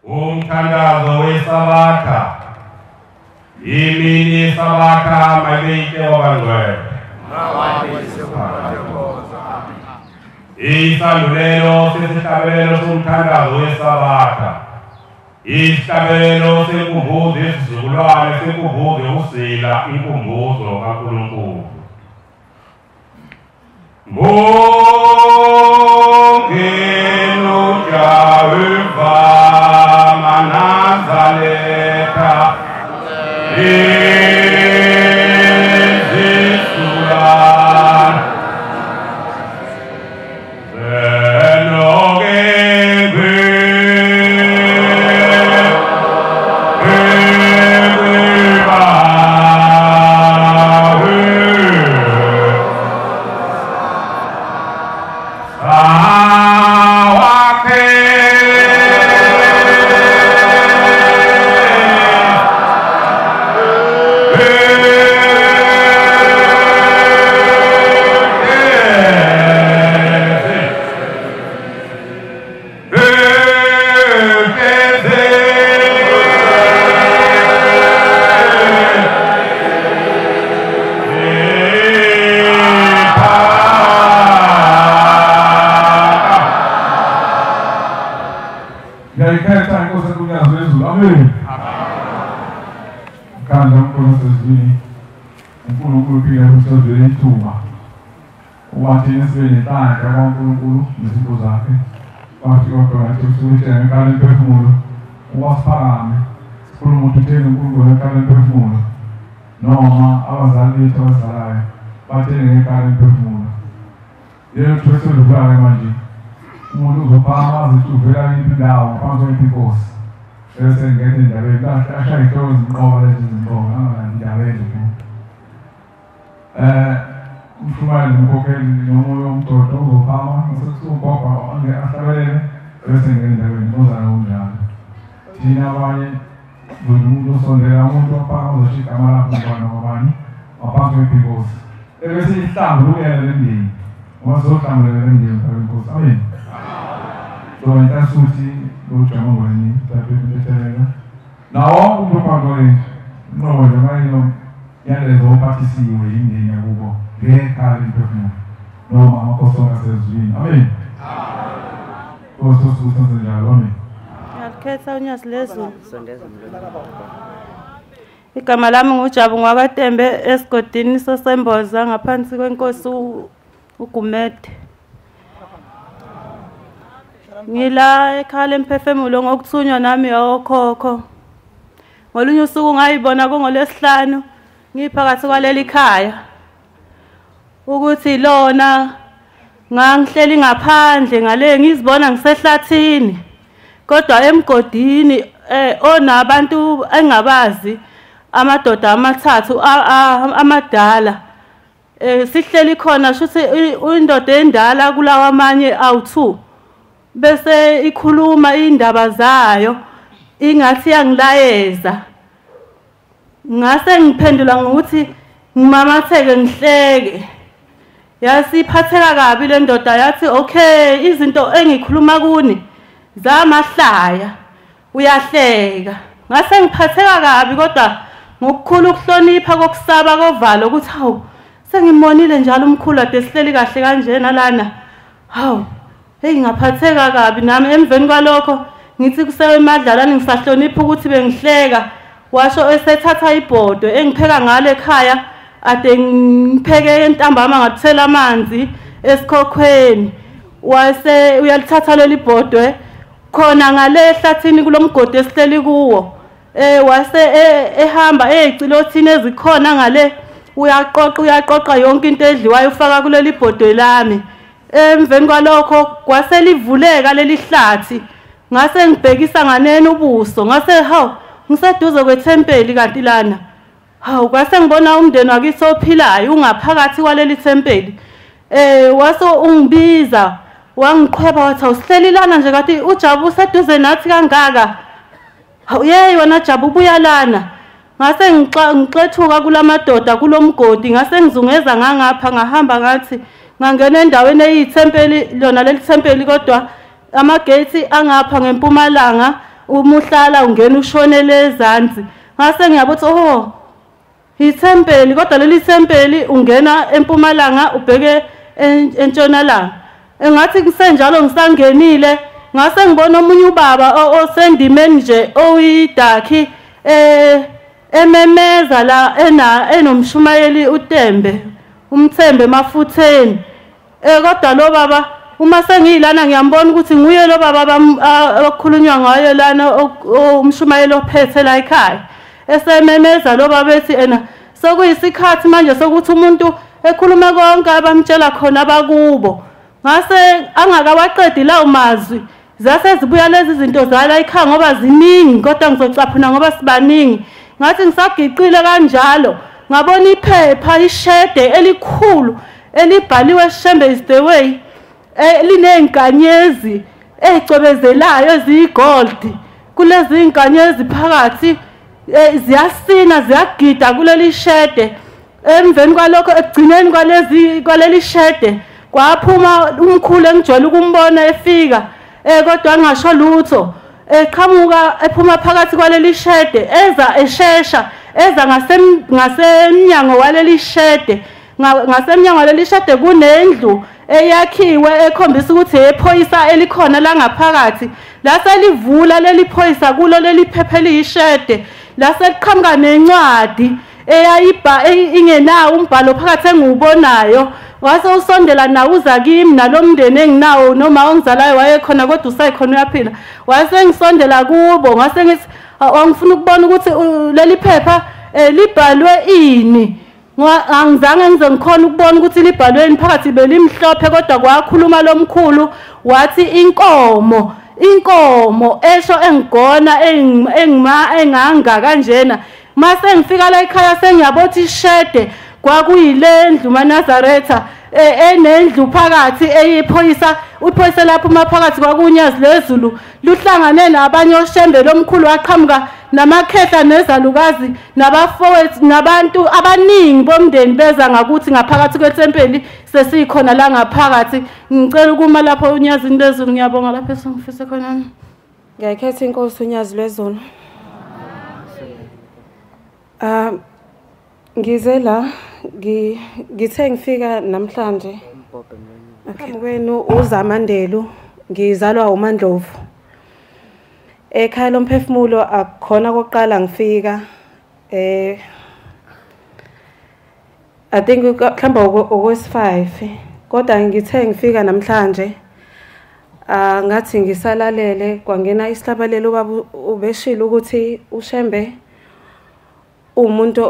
umthandazo wesabatha imini sabatha mayike wabangcwele isandulelo sesihlabelelo somthandazo wesabatha isihlabelelo senkumbuzo yesizukulwane senkumbuzo yokusila inkumbuzo kaNkulunkulu Ngeno Jehova Nazareta Jesulan Igama lami nguJabu ngwakaTembe esigodini soSemboza ngaphansi kwenkosi uGumede. Ngila ekhaya emphefemulo ngokuthunywa nami yokhokho. Ngolunye usuku ngayibona ngoLwesihlanu ngiphakathi kwaleli khaya. Ukuthi lona ngangihleli ngaphandle ngale ngizibona ngisehlathini. Kodwa emgodini onabantu engabazi amadoda amathathu amadala sihleli khona shuthi indoda endala kulawa amanye awu2 bese ikhuluma indaba zayo ingathi yangilayeza ngase ngiphendula ngokuthi ngimamatheke ngihleke yasiphatheka kabi le ndoda yathi okay izinto engikhuluma kuni zamahlaya uyahleka ngase ngiphatheka kabi kodwa ngokukhulu ukuhlonipha kokusaba kovalo ukuthi hawu sengimonile njalo umkhulu ade sihleli kahle kanjena lana hawu hey ngaphatheka kabi nami emveni kwalokho ngithi kusewe emadlalana ngisahlonipha ukuthi bengihleka washo esethatha ibhodo engipheka ngale ekhaya ade ngipheke entambama ngathela amanzi esikhokhweni wase uyalithatha leli bhodwe khona ngale ehlathini kulomgodi esihleli kuwo wase ehamba ezilothini ezikhona ngale uyaqoqa yonke into edliwayo ufaka kuleli bhodwe lami emveni kwalokho kwaselivuleka leli hlathi ngase ngibhekisa nganene ubuso ngase hawu ngiseduze kwethempeli kanti lana hawu kwase ngibona umndeni wakithi ophilayo ungaphakathi kwaleli thempeli wase ungibiza wangiqhweba wathi awusihleli lana nje kathi uJabu useduze nathi kangaka Hey wena Jabu buya lana ngase ngixethuka kulamadoda kulomgodi ngase ngizungeza ngangapha ngahamba ngathi ngangena endaweni eyithempeli lona leli thempeli kodwa amagate angapha ngempumalanga umuhlala ungena ushonele ezansi ngase ngiyabuthi oh ithempeli kodwa leli thempeli ungena empumalanga ubheke entshonalanga engathi kusenjalo ngisangenile ngase ngibona omunye ubaba osendimeni nje oyidakhi ememeza la enomshumayeli uTembe umthembe mafutheni kodwa lo baba uma sengiyilana ngiyambona ukuthi nguye lo baba abakhulunywa ngayo lana umshumayeli ophethe la ekhaya esememeza lo baba ethi ena sokuyisikhathi manje sokuthi umuntu ekhuluma konke abamtshela khona abakubo ngase angakawaqedi lawo mazwi zase zibuya lezi zinto zala ekhaya ngoba ziningi kodwa ngizocaphuna ngoba sibaningi ngathi ngisagiqile kanjalo ngabona iphepha ishede elikhulu elibhaliwe Shembe is the way linenkanyezi ezicobezelayo ezigold kulezi inkanyezi phakathi ziyasina ziyagida kuleli shede emveni kwalokho ekugcineni kwaleli shede kwaphuma umkhulu engijwayele ukumbona efika kodwa ngasho lutho eqhamuka ephuma phakathi kwaleli shede eza eshesha eza ngasemnyango waleli shede ngasemnyango waleli shede kunendlu eyakhiwe ekhombisa ukuthi ephoyisa elikhona la ngaphakathi laselivula leli phoyisa kulo leli phepha eliyishede lasekuqhamuka nencwadi ingenawo umbhalo phakathi engiwubonayo wase usondela nawo uza kimi nalomndeni enginawo noma ongizalayo wayekhona kodwa usayikhona uyaphila wase ngisondela kubo ngase ngithi angifuna ukubona ukuthi leli phepha libhalwe ini angizange ngize ngikhona ukubona ukuthi libhalweni phakathi belimhlophe kodwa kwakhuluma lomkhulu wathi inkomo esho engigona enganga kanjena mase ngifika la ekhaya sengiyabothi ishede kwakuyilendlu maNazaretha enendlu phakathi eyiphoyisa uphoyisa lapho maphakathi kwakunyazi lezulu luhlangane nabanye oShembe lomkhulu waqhamuka namakhehla nezalukazi nabafowethu nabantu abaningi bomndeni beza ngakuthi ngaphakathi kwethempeli sesikhona la ngaphakathi ngicela ukuma lapho unyazi lezulu ngiyabonga lapho esingifise khona ngiyakhetha inkosi unyazi lwezulu ngize la ngithe ngifika namhlanje kwenu uZamandelu ngizalwa uMandlovu ekhaya lomphefumulo akukhona kokuqala ngifika I think mhlawumbe okwesi5 kodwa ngithe ngifika namhlanje ngathi ngisalalele kwangena isihlabalelo ubaba ubeshila ukuthi uShembe umuntu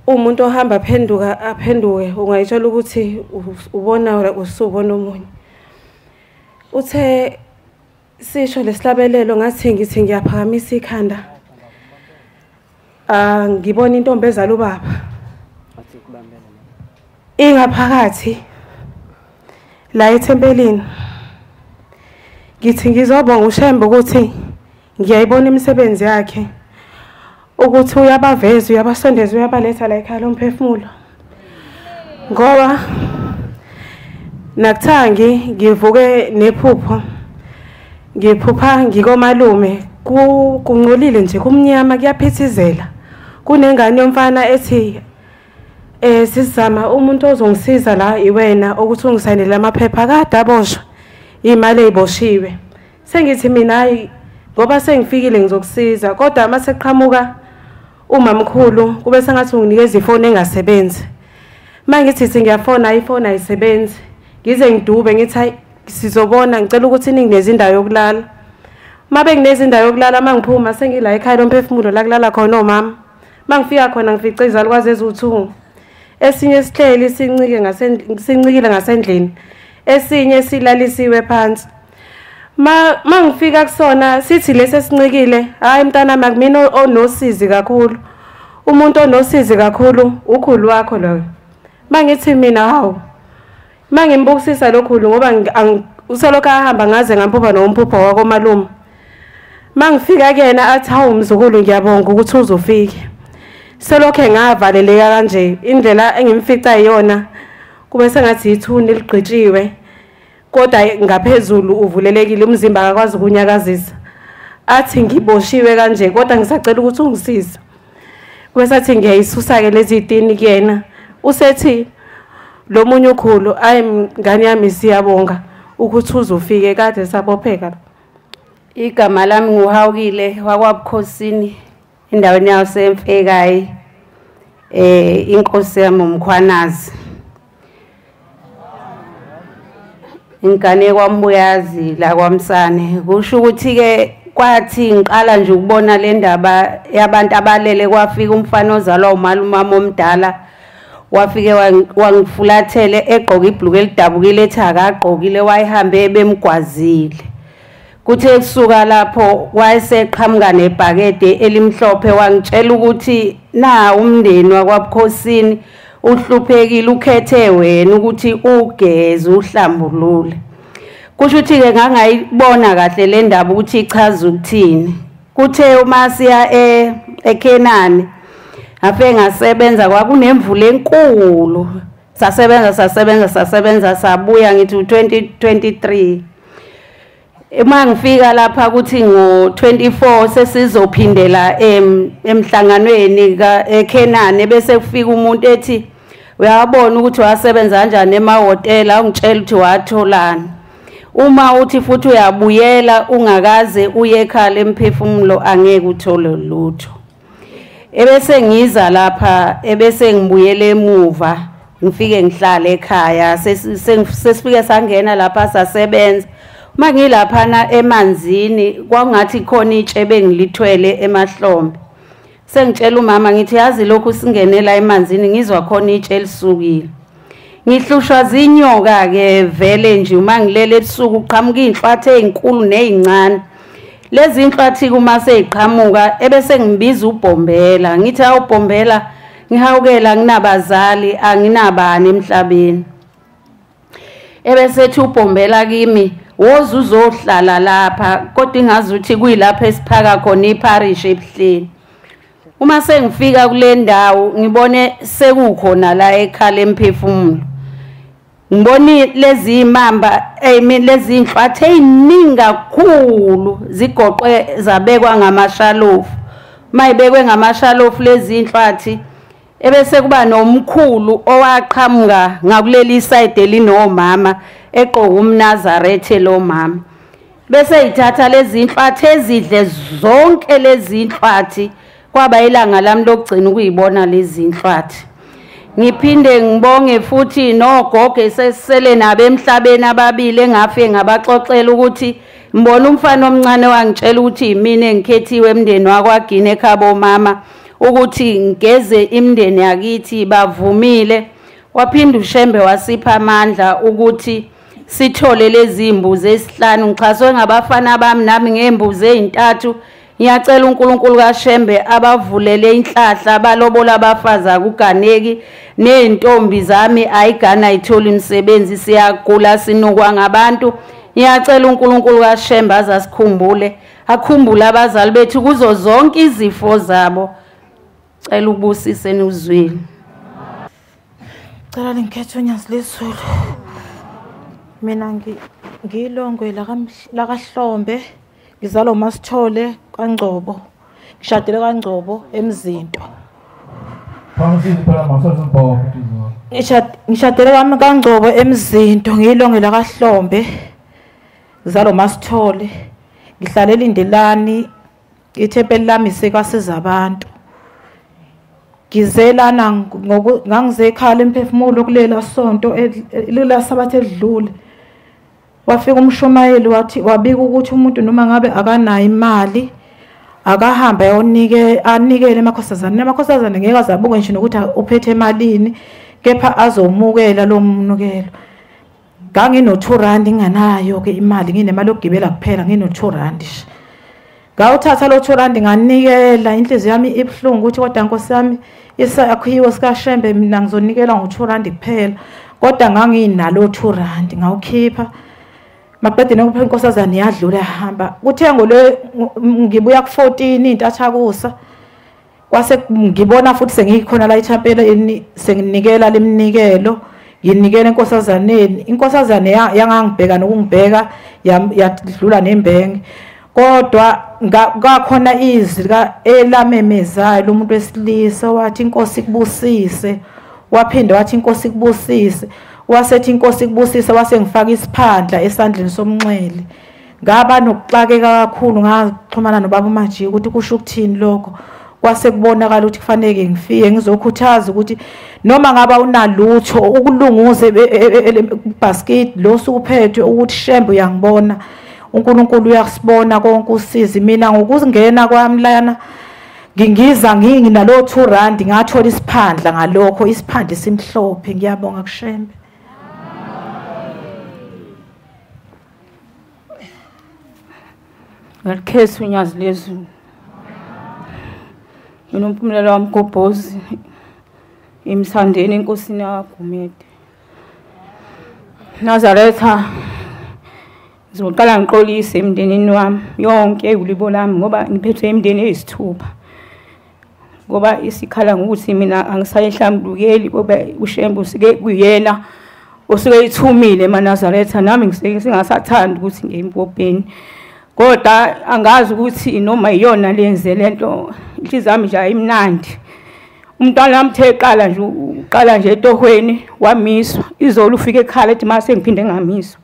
umuntu ohamba aphenduke ungayithola ukuthi ubona usubona umunye uthe sisho lesihlabelelo ngithi ngiyaphakamisa ikhanda ngibona intombi ezala ubaba ingaphakathi la ethempelini ngithi ngizobonga uShembe ukuthi ngiyayibona imisebenzi yakhe ukuthi uyabaveza uyabasondeza uyabaletha la ekhaya lomphefumulo ngoba nakuthangi ngivuke nephupho ngiphupha ngikomalume kunqolile nje kumnyama kuyaphithizela kunengane yomfana ethi sizama umuntu ozongisiza la iwena ukuthi ungisayinele amaphepha kade aboshwa imali eziboshiwe sengithi mina hayi ngoba sengifikile ngizokusiza kodwa mase qhamuka umamkhulu kube sengathi unginikeza ifoni engasebenzi mangithi ngiyafona ifoni ayisebenzi ngize ngidube ngithi hayi sizobona ngicela ukuthi ningineze indawo yokulala mabe ngineze indawo yokulala mangiphuma sengila ekhaya lomphefumulo la kulala khona omama mangifika khona ngifica izalukwazi ezu2 esinye sihleli sincikile ngasendlini esinye silalisiwe phansi mangifika kusona sithi lesi sincikile hayi mntana makumina onosizi kakhulu umuntu onosizi kakhulu ukhulu wakho lo mangithi mina hawo mangimbukisisa lokhulu ngoba usolokho ahamba ngaze ngamphupha nomphupho wako malume mangifika kuyena athi hawu mzukulu ngiyabonga ukuthi uzofike selokho ngavaleleka kanje indlela engimfica iyona kube sengathi ithuni ligqitshiwe kodwa ngaphezulu uvulelekile umzimba akakwazi ukunyakazisa. Athi ngiboshiwe kanje kodwa ngisacela ukuthi ungisize. Bese athi ngiyayisusa ke lezi itini kuyena. Usethi lo munye ukhulu ayi ngane yami siyabonga ukuthi uzofike kade sabopheka. Igama lami nguHawukile wakwaBukhosini endaweni yaseMfekayi. Inkosi yami uMkhwanazi. Ingane kwaMbuyazi la kwaMsane. Kusho ukuthi ke kwathi ngiqala nje ukubona le ndaba yabantu abalele kwafika umfana ozalwa umalume omdala. Wafike wangifulathele egqoka ibhluku elidabukile ethi akagqokile wayihambe bemgwazile. Kuthe kusuka lapho wayeseqhamuka nebhakede elimhlophe wangitshela ukuthi na umndeni wakwaBukhosini uhluphekile ukhethe wena ukuthi ugeze uhlambulule. Kusho ukuthi ke ngangayibona kahle le ndaba ukuthi ichaza ukuthini. Kuthe uma siya eKenani afe ngasebenza kwakunemvula enkulu. Sasebenza sabuya ngithi 2023. Uma ngifika lapha ukuthi ngo24 sesizophindela emhlanganweni eKenani bese kufika umuntu ethi uyabona ukuthi wasebenza kanjani emahotela ungitshela ukuthi watholani. Uma uthi futhi uyabuyela ungakaze uye ekhaya emphefumulo angeke uthole lutho. Ebese ngiza lapha ebese ngibuyele emuva ngifike ngihlala ekhaya sesifike sangena lapha sasebenza. Uma ngilapha emanzini kwangathi khona itshe bengilithwele emahlombe. Sengitshela umama ngithi yazi lokhu singenela emanzini ngizwa khona itshe lisukile. Ngihlushwa zinyoka ke vele nje uma ngilele ebusuku uqhamuka inhlwathi ezinkulu nezincane. Lezi inhlwathi kuma seziqhamuka ebese ngibiza uBhombela ngithi awuBhombela ngihawukela nginabazali anginabani emhlabeni. Ebese ethi uBhombela kimi woza uzohlala lapha kodwa ingazi ukuthi kuyilapha esiphaka khona iparish ebuhleni. Uma sengifika kule ndawo ngibone sekukhona la ekhala emphefumulo. Ngiboni lezi imamba lezi inhlwathi eziningi kakhulu zigoqwe zabekwa ngamashalofu. Mayibekwe ngamashalofu lezi inhlwathi ebese kuba nomkhulu owaqhamuka ngakuleli side elinomama eqoqa umNazarethe lo mama. Bese ithatha lezi inhlwathi ezidle zonke lezi inhlwathi kwaba ilanga lami lokugcina ukuyibona lezi inhlwathi. Ngiphinde ngibonge futhi nogogo esesele nabe emhlabeni ababili engafe ngabaxoxela ukuthi ngibona umfana omncane wangitshela ukuthi yimina engikhethiwe emndeni wakwaGini ekhabo mama ukuthi ngeze imndeni yakithi bavumile. Waphinda uShembe wasipha amandla ukuthi sithole lezi imbuzi esihlanu ngixhaswe ngabafana bami nami ngembuzi ezintathu. Ngiyacela uNkulunkulu kaShembe abavulele inhlahla balobola abafazi akuganeki nezintombi zami ayigana ayithola imisebenzi siyagula sinukwa ngabantu. Ngiyacela uNkulunkulu kaShembe azasikhumbule akhumbule abazali bethu kuzo zonke izifo zabo. Cela ubusise nizwile. Cela ngikhethe uNyazi Lesulu. Mina ngilongwe la kaHlombe ngizalwa uMasithole kaNgcobo. Ngishadile kaNgcobo eMzinto. Ngishadile kaNgcobo eMzinto ngilongwe la kaHlombe ngizalwa uMasithole. Ngihlalela Indelani ithempeli lami sekasiza abantu. Ngizelana ngangizekhala emphefumulo kulela sonto lela sabathe edlule. Wafika umshumayeli wathi wabika ukuthi umuntu noma ngabe akanayo imali akahamba anikele emakhosazana. Emakhosazana ngeke azabuke nje nokuthi uphethe emalini kepha azomukela lo mnukelo. Ngangino R2 nganayo ke imali nginemali yokugibela kuphela ngino R2 nje. Ngawuthatha lo R2 nganikela inhliziyo yami ibhlungu ukuthi kodwa Nkosi yami isakhiwo sikaShembe mina ngizonikela ngo2 kuphela kodwa nganginalo R2 ngawukhipha maqedene kuphe inkosazana yadlula yahamba kuthengo le ngibuya ku14 intathakusa kwase ngibona futhi sengikhona la ithempeleni senginikela lemnikelo nginikele enkosazaneni. Inkosazane yangangibheka nokungibheka yadlula nembenge. Kodwa ngakhona izwi elamemezayo lomuntu wesilisa wathi inkosi kubusise. Waphinde wathi inkosi kubusise. Wasethi inkosi kubusise wase ngifaka isiphandla esandleni somnxele. Ngaba nokuxakeka kakhulu ngaxhumana nobaba uMaji ukuthi kusho ukuthini lokho. Kwase kubonakala ukuthi kufanele ngifike ngizokhuthaza ukuthi noma ngaba unalutho ukulunguze basket lo sukuphethwe ukuthi Shembe uyangibona uNkulunkulu uyasibona konke usizi mina ngokuzingena kwami lana ngingiza nginalo 2 rand ngathola isiphandla ngalokho isiphandla simhlophe ngiyabonga kuShembe. Ngakhetha unyazi lezulu. Mina umpumela wamgobhozi imsandeni enkosini yaGumede. Nazaretha ngizoqala ngiqolise emndenini wami yonke ulibo lami ngoba ngiphethwe emndeni eyisithupha. Ngoba isikhala ngokuthi mina angisayihlambulukeli ngoba uShembe usike kuyena osuke ithumile eNazaretha nami ngisingasathanda ukuthi ngempopeni. Kodwa angazi ukuthi noma iyona lenze lento inhliziyo yami nje ayimnandi. Umntwana wami uqala nje etohweni wamiswa. Izolo ufike ekhala ethi mase ngiphinde ngamiswa.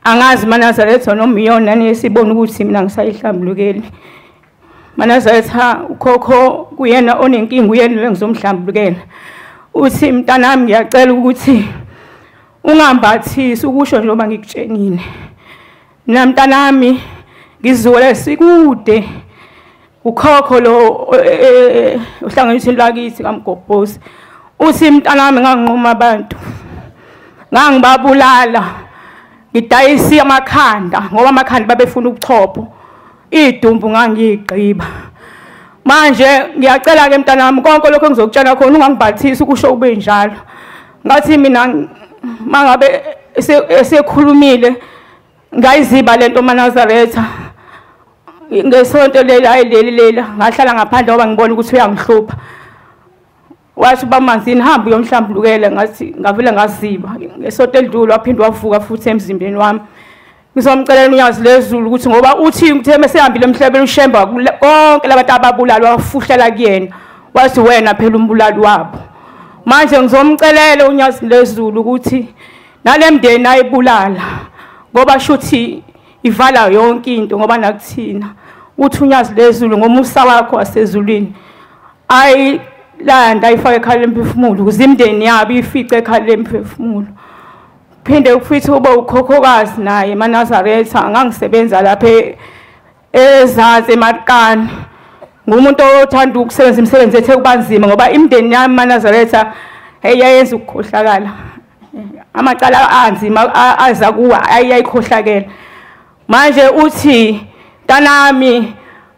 Angazi eNazaretha noma iyona nesibona ukuthi mina ngisayihlambulukeli. eNazaretha ukhokho kuyena onenkinga uyena ngizomhlambulukela. Uthi mntana wami ngiyacela ukuthi ungambathisi ukusho njengoba ngikutshenile. Mina mntana wami ngizule sikude ukhokho lo uhlanganisa lakithi kaMgobhozi. Uthi mntana wami nganginqoma abantu. Ngangibabulala. Ngidayisa amakhanda ngoba amakhanda babefuna ukuchopho. Idumbu ngangigqiba. Manje ngiyacela ke mntana wami konke lokho engizokutshela khona ungangibhathisi ukusho kube njalo. Ngathi mina mangabe esekhulumile ngayiziba lento eNazaretha ngesonto lela ngahlala ngaphandle ngoba ngibona ukuthi uyangihlupha. Wathi bamanzini hamba uyomhlambulukela ngathi ngavela ngaziba ngesonto elidlule waphinde wavuka futhi emzimbeni wami. Ngizomcelela unyazi lezulu ukuthi ngoba uthi ngithe mesehambile emhlabeni uShembe konke labantu ababulala wafuhlela kuyena. Wathi wena phela umbulali wabo. Manje ngizomcelela unyazi lezulu ukuthi nalemndeni ayibulala ngoba shuthi ivala yonke into ngoba nakuthina uthi unyazi lezulu ngomusa wakho wasezulwini ayilanda ifake ekhaya lemphefumulo ukuze imndeni yabo ifice ekhaya lemphefumulo. Phinde futhi ube ukhokhokazi naye eNazaretha ngangisebenza lapha ezansi eMarikani. Ngumuntu othanda ukusebenza imisebenzi ethe kubanzima ngoba imndeni yami eNazaretha eyayenza ukukhohlakala. Amacala anzima aza kuwa ayayikhohlakela. Manje uthi ntanami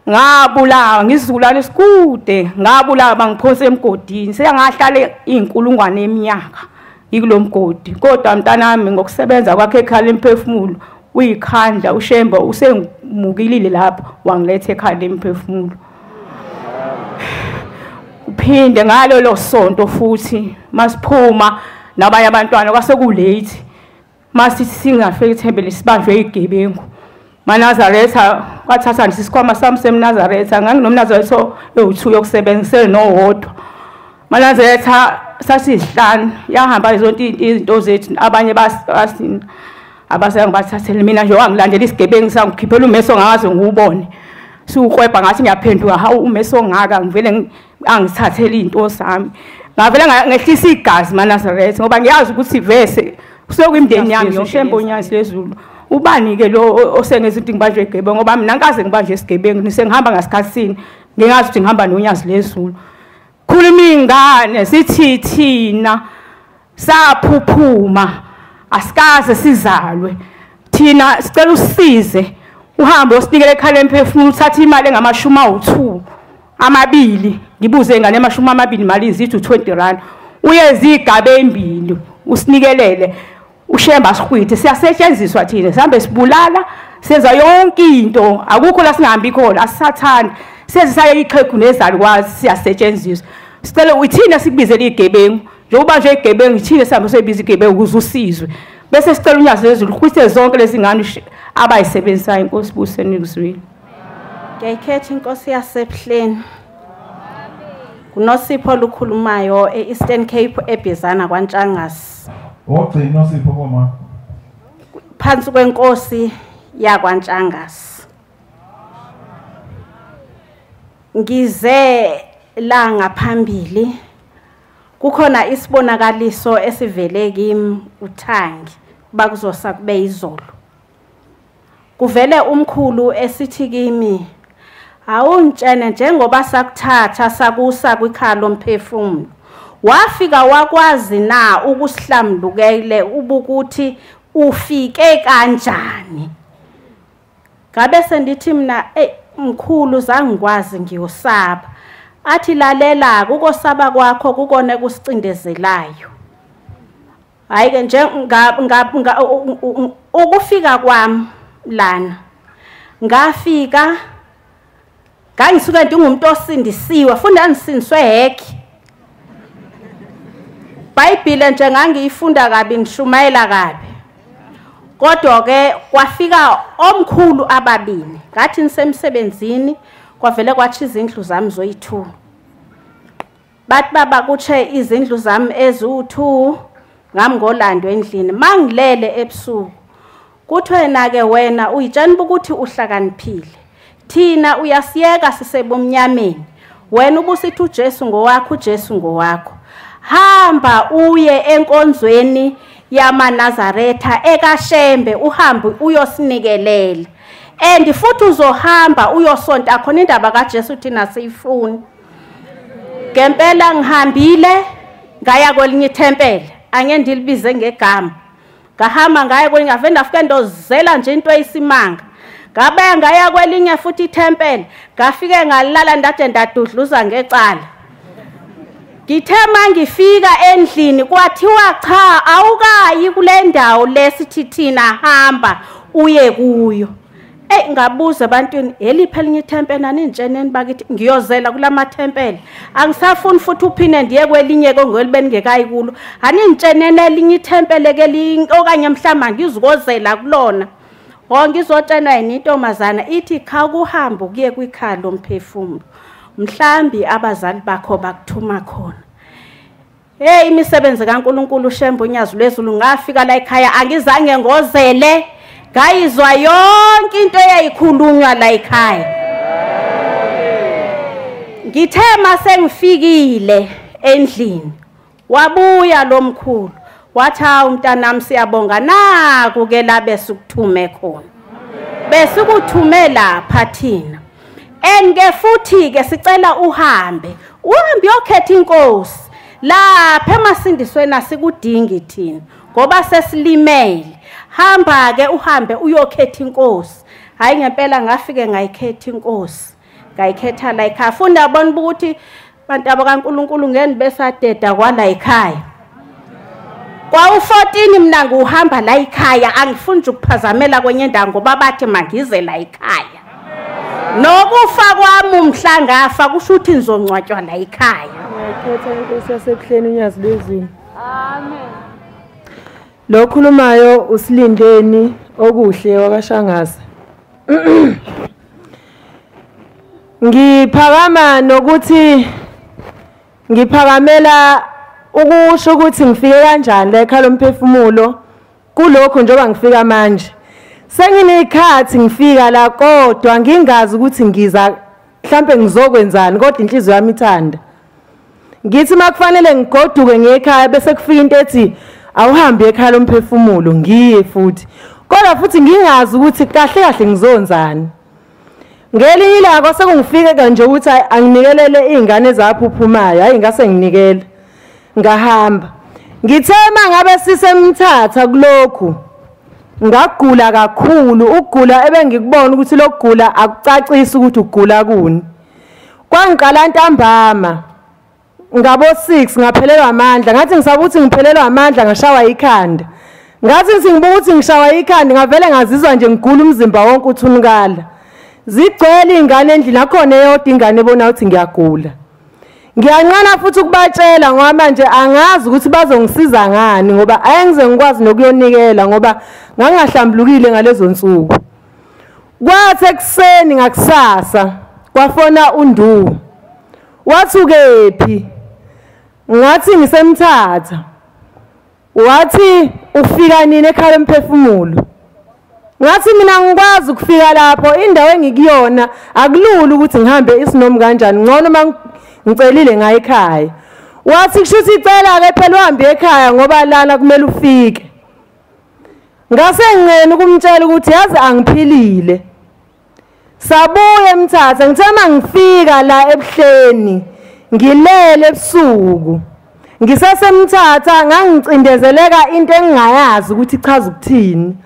ngabulawa ngizulana isikude ngabulawa bangiphonse emgodini seyangahlala inkulungwane eminyaka ikulomgodi. Kodwa mntanami ngokusebenza kwakhe ekhaya lemphefumulo uyikhandla uShembe usemukilile lapha wangiletha ekhaya lemphefumulo. Uphinde ngalo lo sonto futhi masiphuma nabanye abantwana kwase ku late masithi singafike ithembele sibanjwe igebengu. eNazaretha wathatha isikhwama sami seNazaretha nganginomNazaretha ewu2 yokusebenzisela nowodwa. eNazaretha sasihlanu yahamba izinto zethu abanye basina abasengibathathele mina nje wangilandela isigebengu sangikhiphela umeso ngaze ngubone. Sukweba ngathi ngiyaphenduka hawu umeso ngaka ngivele angithathele izinto zami. Ngavela ngehlisa igazi eNazaretha ngoba ngiyazi ukuthi vese kusokuyimndeni yami uShembe unyazi lezulu. Ubani ke lo osengeza into ngibanjwe igebengu ngoba mina nkaze ngibanje isigebengu nisengihamba ngasikhatsini ngingazi ukuthi ngihamba nonyazi lezulu. Khuluma ingane sithi thina saphuphuma asikaze sizalwe. Thina sicela usize uhambe usinikele ekhaya lemphefumulo uthatha imali engama-2 amabili ngibuze ingane ama-20 imali izithi 20 rand uyeza igaba embili usinikelele uShembe asikhwithe siyasetshenziswa thina sihambe sibulala senza yonke into akukho la singahambi khona asisathanda sezisaya iqhegu nezalukwazi siyasetshenziswa sicela uthina sikubizele igebengu njengoba nje igebengu thina sihambe soyibiza igebengu ukuze usizwe bese sicela unyazi lezulu kuhithe zonke lezi ngane abayisebenzisayo inkosi buseni kuzwini. Ngiyikhetha inkosi yasePhleni. Kunosipho olukhulumayo eEastern Cape eBizana kwaNtshangasi. Ogcina uSipho koma. Phansi kwenkosi yakwaNtshangasi. Ngize la ngaphambili kukhona isibonakaliso esivele kimi uThangi bakuzosa kube izolo. Kuvele umkhulu esithi kimi awuntshene njengoba sakuthatha sakusa kwikhaya lomphefumulo wafika wakwazi na ukusihlamlukele ubukuthi ufike kanjani. Ngabe sendithi mina mkhulu zangikwazi ngiyosaba. Athi lalela ukosaba kwakho kukone kusicindezelayo. Hayi ke nje ukufika kwami lana ngafika ngangisuka ndingumuntu osindisiwe funda nisindiswe hekhi. Bible nje ngangiyifunda kabi ngishumayela kabi. Kodwa ke kwafika omkhulu ababini ngathi nisemsebenzini kwavele kwathi izindlu zami zoyi2. Bathi baba kutshe izindlu zami ezu2 ngami ngolando endlini mangilele ebusuku. Kuthwena ke wena uyitshani ukuthi uhlakaniphile. Thina uyasiyeka sisebomnyameni. Wena ubusithi uJesu ngowakho uJesu ngowakho. Hamba uye enkonzweni yamaNazaretha ekaShembe uhambe uyosinikelela. And futhi uzohamba uyosonta khona indaba kaJesu thina siyifuni. Ngempela ngihambile ngaya kwelinye ithempeli angeke ndilibize ngegama. Ngahamba ngaya kwelinye ngavenda ndafike ndozela nje into eyisimanga. Ngabe ngaya kwelinye futhi ithempeli ngafike ngalala ndade ndadudluza ngecala. Ngithe mangifika endlini kwathiwa cha awukayi kule ndawo lesithi thina hamba uye kuyo. Ngabuza abantwini eliphi elinye ithempeli nanintshene bakithi ngiyozela kulama thempeli angisafuni futhi uphinde ndiye kwelinye kongolibeni ngekayi kulo anintshene elinye ithempeli ke okanye mhlamba ngizikozela kulona. Ngizotshenwa yintomazana ithi kha kuhamba kuye kwikhaya lomphefumulo mhlambi abazali bakho bakuthuma khona. Imisebenzi kaNkulunkulu Shembe unyazi lwezulu ngafika la ekhaya angizange ngozele ngayizwa yonke into eyayikhulunywa la ekhaya. Ngithe mase ngifikile endlini wabuya lomkhulu wathi umntanami siyabonga naku ke la besukuthume khona. Besukuthume lapha thina. Ke futhi ke sicela uhambe uyokhetha inkosi lapha emasindisweni asikudingi thina ngoba sesilimele. Hamba ke uhambe uyokhetha inkosi. Hayi ngempela ngafike ngayikhetha inkosi. Ngayikhetha la ekhaya. Funda abona ukuthi abantu abakaNkulunkulu ngeni besadeda kwala ekhaya. Kwa-14 mina nguhamba la ekhaya angifuni ukuphazamela kwenye ndawo ngoba bathi mangize la ekhaya. Nokufa kwami umhla ngafa kusho ukuthi ngizongcwatshwa la ekhaya. Ngiyakhetha inkosi yasePhleni unyazi lwezulu. Amen. Lo khulumayo uSilindeni okuhle wakashangasa. Ngiphakama nokuthi ngiphakamela ukusho ukuthi ngifike kanjani la ekhaya lomphefumulo kulokho njengoba ngifika manje. Senginekhathi ngifika la kodwa ngingazi ukuthi ngiza mhlambe ngizokwenzani kodwa inhliziyo yami ithanda. Ngithi makufanele ngigoduke ngekhaya bese kufika into ethi awuhambe ekhaya lomphefumulo ngiye futhi. Kodwa futhi ngingazi ukuthi kahle kahle ngizonzani. Ngelinye ilanga sekungifike kanje ukuthi anginikelele izingane zaphuphumayo hayi ngase nginikele. Ngahamba. Ngithema ngabe sisemthatha kulokhu. Ngagula kakhulu ukugula ebengikubona ukuthi lokugula akucacisa ukuthi ugula kuni. Kwangiqala ntambama. Ngabo 6 ngaphelelwa amandla ngathi ngisaba ukuthi ngiphelelwa amandla ngashawa ikhanda. Ngathi ngibuka ukuthi ngishawa ikhanda ngavele ngazizwa nje ngigula umzimba wonke uthunukala. Zigcwele izingane endlini akhona eyodwa ingane ebona ukuthi ngiyagula. Ngiyanqana futhi ukubatshela ngoba manje angazi ukuthi bazongisiza ngani ngoba ayengize ngikwazi nokuyonikela ngoba ngangahlambulukile ngalezo nsuku. Kwathi ekseni ngakusasa kwafona uNdu. Wathi ukephi? Ngathi ngisemthatha. Wathi ufika nini ekhaya emphefumulo? Ngathi mina ngikwazi ukufika lapho indawo engikuyona akulula ukuthi ngihambe isinomi kanjani ngcono mangicelile ngaye ekhaya. Wathi kushuthi icela ke phela uhambe ekhaya ngoba lana kumele ufike. Ngase ngicela ukumtshela ukuthi yazi angiphilile. Sabuye emthatha ngithema ngifika la ebuhleni ngilele ebusuku. Ngisesemthatha ngangicindezeleka into engingayazi ukuthi ichaza ukuthini.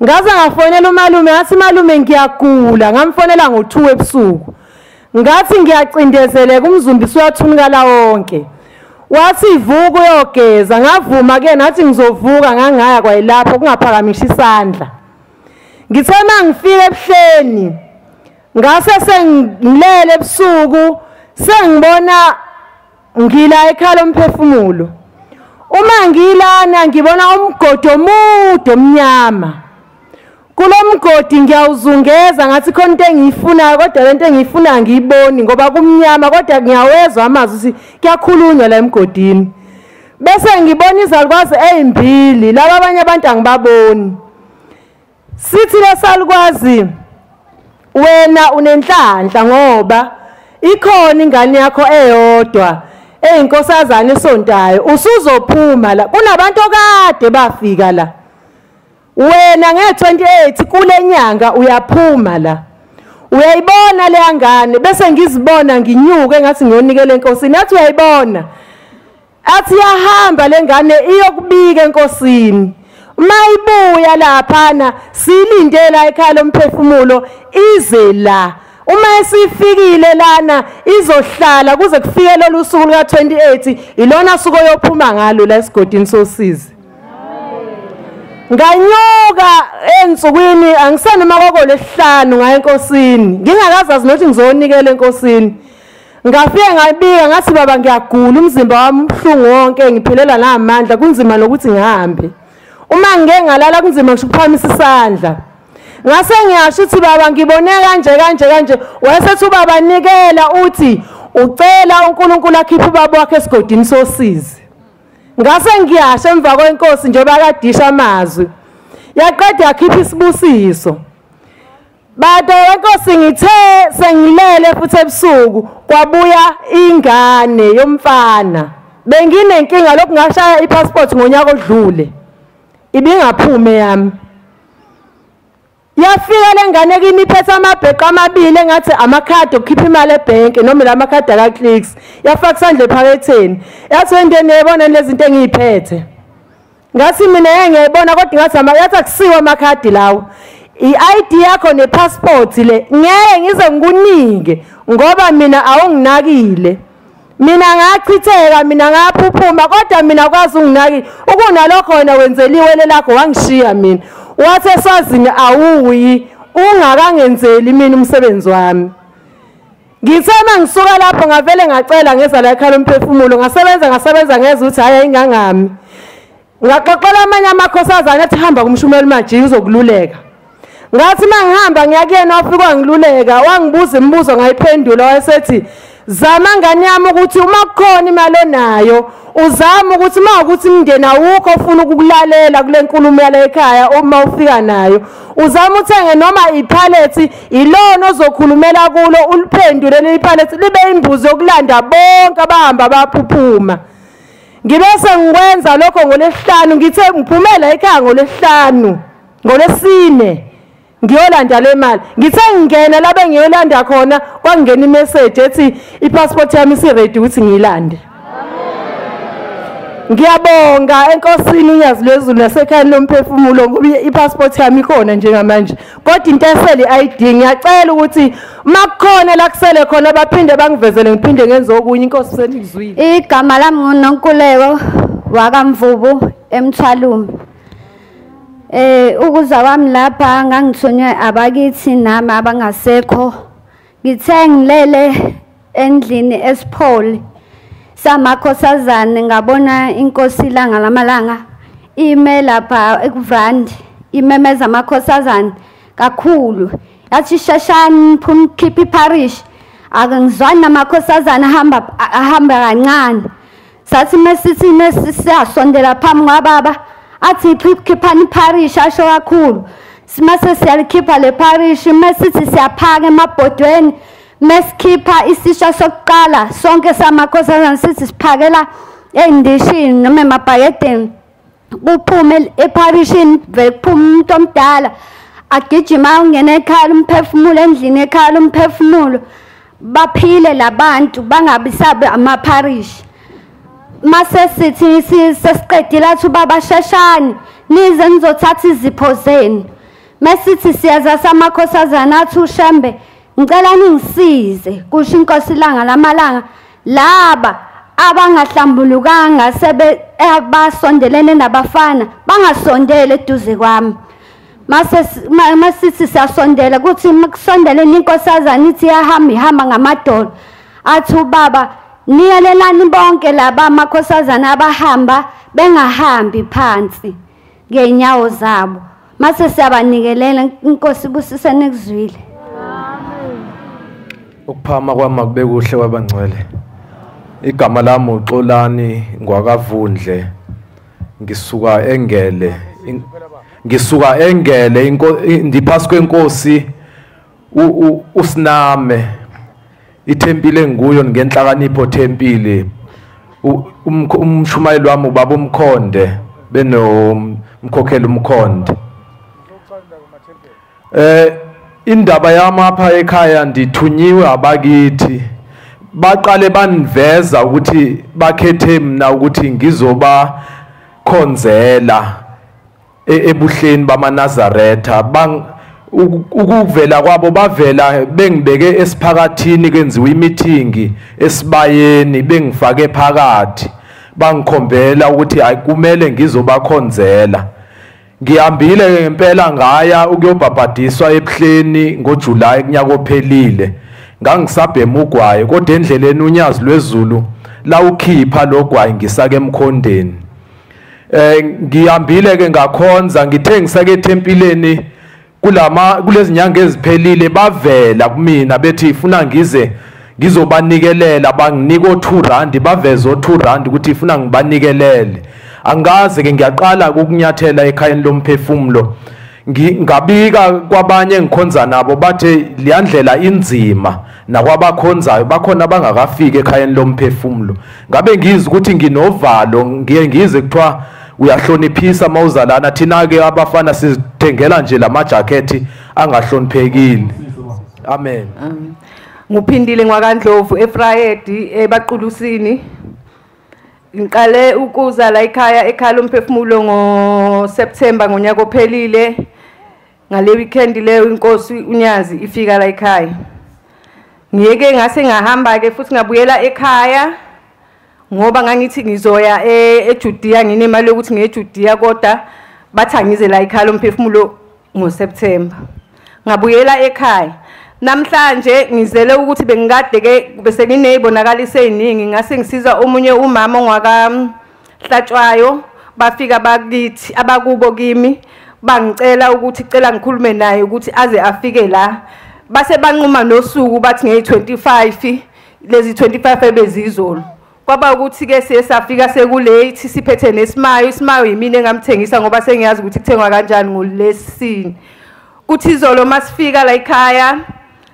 Ngaze ngafonela umalume ngathi malume ngiyagula ngamfonela ngo2 ebusuku. Ngathi ngiyacindezeleka umzumbi uyathunikala wonke. Wathi ivuka uyogeza ngavuma ke nathi ngizovuka ngangaya kwayilapho kungaphakamisha isandla. Ngithema ngifike ebuhleni. Ngase sengilele ebusuku sengibona ngila ekhaya lomphefumulo. Uma ngilana ngibona umgodi omude omnyama. Kulomgodi ngiyawuzungeza ngathi khona into engiyifuna kodwa lento engiyifuna ngiyiboni ngoba kumnyama kodwa ngiyawezwa amazwi ukuthi kuyakhulunywa la emgodini. Bese ngibona izalukwazi ezimbili laba abanye abantu angibaboni. Sithi lesalukwazi wena unenhlanhla ngoba ikhona ingane yakho eyodwa eyinkosazana esontayo usuzophuma la kunabantu okade bafika la. Wena nge28 kule nyanga uyaphuma la. Uyayibona le ngane bese ngizibona nginyuke ngathi ngiyonikela enkosini. Athi uyayibona. Athi yahamba le ngane iyokubika enkosini. Mayibuya laphana silindela ekhaya lomphefumulo ize la. Uma esifikile lana izohlala kuze kufike lolu suku luka 28 ilona suku yophuma ngalo la esigodini sosizi. Nganyuka ensukwini angisana makoko lesihlanu ngaye enkosini. Ngingakazazi nokuthi ngizonikela enkosini. Ngafike ngabika ngathi baba ngiyagula umzimba wami ubhlungu wonke ngiphilela namandla kunzima nokuthi ngihambe. Uma ngeke ngalala kunzima ngisho ukuphamisa isandla. Ngase ngiyasho ukuthi baba ngibone kanje wayesethi ubaba nikela uthi ucela uNkulunkulu akhiphe ubaba wakhe esigodini sosizi. Ngase ngiyasho emva kwenkosi njengoba kadisha amazwi. Yaqeda yakhipha isibusiso. Bade wenkosi ngithe sengilele futhi ebusuku kwabuya ingane yomfana. Benginenkinga lokhu ngashaya ipassport ngonyaka odlule. Ibingaphume yami. Yafika lengane kimi iphethe amabheqo amabili engathi amakhadi okukhipha imali ebank noma la makhadi aka clicks. Yafaka isandla ephaketheni. Yathi wendeni yebona lezi zinto engiyiphethe. Ngathi mina ngiyayibona kodwa ngathi yathi akusiwe amakhadi lawo. I-ID yakho nepassport le ngeke ngize ngikunike ngoba mina awunginakile. Mina ngachitheka mina ngaphuphuma kodwa mina kwazi unginaki ukunalokho wena wenzeliwe lelakho wangishiya mina. Wathi eswazini awuyi ungakangenzeli mina umsebenzi wami. Ngithema ngisuka lapho ngavele ngacela ngeza la ekhaya lomphefumulo ngasebenza ngeza ukuthi hayi ingangami. Ngaxoxela amanye amakhosazana athi hamba kumshumela uMajiki uzokululeka. Ngathi mangihamba ngiyakuyena wafika ngiluleka wangibuza imibuzo ngayiphendula wayesethi zama ngane yami ukuthi uma kukhona imali onayo uzama ukuthi mawukuthi imndeni awukho ufuna ukukulalela kule nkulumo yala ekhaya uma ufika nayo uzama uthenge noma ipalethi ilona ozokhulumela kulo uliphendule leli palethi libe imbuzi yokulanda bonke abahamba baphuphuma. Ngibese ngikwenza lokho ngolesihlanu ngithe ngiphumela ekhaya ngolesihlanu ngolesine ngiyolanda le mali ngithe ngingena la bengiyolanda khona kwangena imessage ethi ipassport yami isiready ukuthi ngiyilande. Ngiyabonga enkosini uNyazi lwezulu nasekhaya lomphefumulo ngoba ipassport yami ikhona njengamanje kodwa into esele ID ngiyacela ukuthi makukhona la kusele khona baphinde bangivezele ngiphinde ngenze okunye inkosi senizwile. Igama lami nguNonkuleko wakamvubu eMthwalume. Ukuza kwami lapha ngangithunywe abakithi nami abangasekho. Ngithe ngilele endlini eSipholi samakhosazane ngabona inkosi ilanga lamalanga ime lapha ekuvrandi imemeza amakhosazane kakhulu yathi shashani phum khiphi parish akangizwani namakhosazane ahamba kancane sathi mesithi siyasondela phambi kwababa athi khiphani parish asho kakhulu simase siyalikhipha le parish mesithi siyaphaka emabhodweni mesikhipha isisha sokuqala sonke samakhosazane sithi siphakela endishini noma emabhayedeni kuphume eparishini vele kuphume umuntu omdala agijima ungena ekhaya umphefumulo endlini ekhaya umphefumulo baphile labantu bangabi sabe amaparish mase sithi sesiqedile athi ubaba shashani nize nizothatha izipho zenu mesithi siyaza samakhosazane athi uShembe ngicela ningisize kusho inkosi ilanga lamalanga laba abangahlambulukanga sebe abasondelene nabafana bangasondele eduze kwami masithi siyasondela kuthi makusondelene inkosazana ithi ihamba ngamadolo athi ubaba niyelelani bonke laba amakhosazana abahamba bengahambi phansi ngeenyawo zabo mase siyabanikelela inkosi busise nekuzwile ukuphama kwami kube kuhle kwabangcwele igama lami uXolani ngwakavundle ngisuka engele ndiphasi kwenkosi uSiname ithempile nguyo ngenhlakanipho thempile umshumayeli wami ubaba uMkhonde benomkhokheli uMkhonde indaba yami apha ekhaya ndithunyiwe abakithi baqale baniveza ukuthi bakhethe mina ukuthi ngizoba khonzela ebuhleni bamaNazaretha ukuvela kwabo bavela bengibeke esiphakathini kwenziwa imeeting esibayeni bengifake phakathi bangikhombela ukuthi ayikumele ngizobakhonzela ngihambile ngempela ngaya ukuyobhabhadiswa ebuhleni ngoJuly kunyaka ophelile ngangisabhema ugwayi kodwa endleleni unyazi lwezulu la ukhipha logwayi ngisake emkhondeni ngihambile ke ngakhonza ngithe ngisake ethempileni kulezi nyanga eziphelile bavela kumina bethi ifuna ngizobanikelela banginika o2 baveza o2 ukuthi ifuna ngibanikelele angaze ke ngiyaqala ukunyathela ekhayeni lomphefumulo ngabika kwabanye engikhonza nabo bathe liyandlela inzima nakwabakhonzayo bakhona bangakafika ekhayeni lomphefumulo ngabe ngizi ukuthi nginovalo ngiye ngize kuthiwa uyahloniphisa mawuzalana thina ke abafana sizithengela nje lamajakhethi angahloniphekile amen Nguphindile ngwakandlovu eFrayedi ebaqulusini ngiqale ukuza la ekhaya lomphefumulo ngoSeptember ngonyaka ophelile ngale weekend leyo inkosi unyazi ifika la ekhaya ngiyeke ngase ngahamba ke futhi ngabuyela ekhaya ngoba ngangithi ngizoya eJudea nginemali yokuthi ngiyeJudea kodwa bathi angize la ekhaya lomphefumulo ngoSeptember ngabuyela ekhaya namhlanje ngizele ukuthi bengikade ke bese nginezibonakaliso eziningi ngase ngisiza omunye umama ongwaka Hlatshwayo bafika bakithi abakubo kimi bangicela ukuthi cela ngikhulume naye ukuthi aze afike la base banquma nosuku bathi nge25 lezi 25 ebezizolo kwaba ukuthi ke sesafika sekulate siphethe nesimayo isimayo yimini engamthengisa ngoba sengiyazi ukuthi kuthengwa kanjani ngolesini kuthi izolo masifika la ekhaya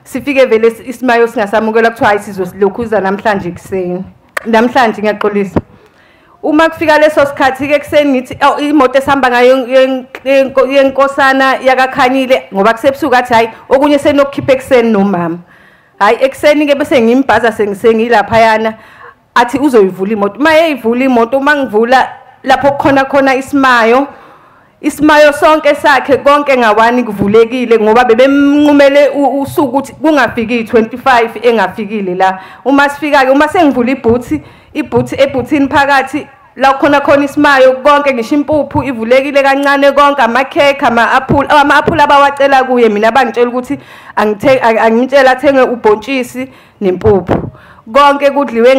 sifike vele isimayo singasamukela kuthiwa sizosilokhuza namhlanje kuseni namhlanje ngiyaxolisa uma kufika leso sikhathi ke kuseni ngithi imoto esihamba ngayo yenkosana yakaKhanyile ngoba kusebusuku athi hayi okunye senokukhipha ekseni nomama hayi ekseni ke bese ngimbhaza sengilapha yana athi uzoyivula imoto maye ivula imoto mangivula lapho khona isimayo sonke sakhe konke ngawani kuvulekile ngoba bebemnqumele usuku ukuthi kungafiki 25 engafikile la uma sifika ke uma sengivula ibhuthi ebhuthini phakathi la khona isimayo konke ngisho impuphu ivulekile kancane konke amakhekhe ama-apple abawacela kuye mina bangitshela ukuthi angitshela athenge ubhontshisi nempuphu konke kudliwe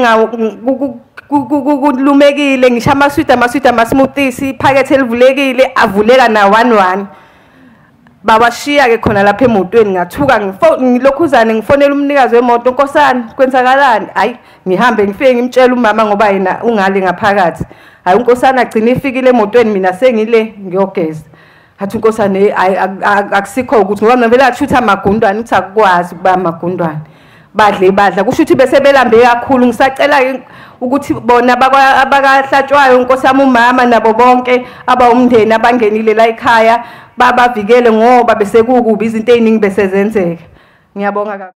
kulumekile ngisho amaswidi amasmoothies iphakethe elivulekile avuleka na 1 bawashiya ke khona lapha emotweni ngathuka ngilokhuzane ngifonela umnikazi wemoto nkosana kwenzakalani hayi ngihambe ngifike ngimtshela umama ngoba yena ungale ngaphakathi hayi unkosana agcina ifikile emotweni mina sengile ngiyogeza hathi unkosana akusikho ukuthi ngoba ngivela athutha amagundwane uthi akukwazi kuba amagundwane badla kusho ukuthi bese belambe kakhulu ngisacela ukuthi bona abakahlatshwayo unkosami umama nabo bonke abawumndeni abangenile la ekhaya babavikele ngoba bese kukubi izinto eziningi bese zenzeka ngiyabonga kakhulu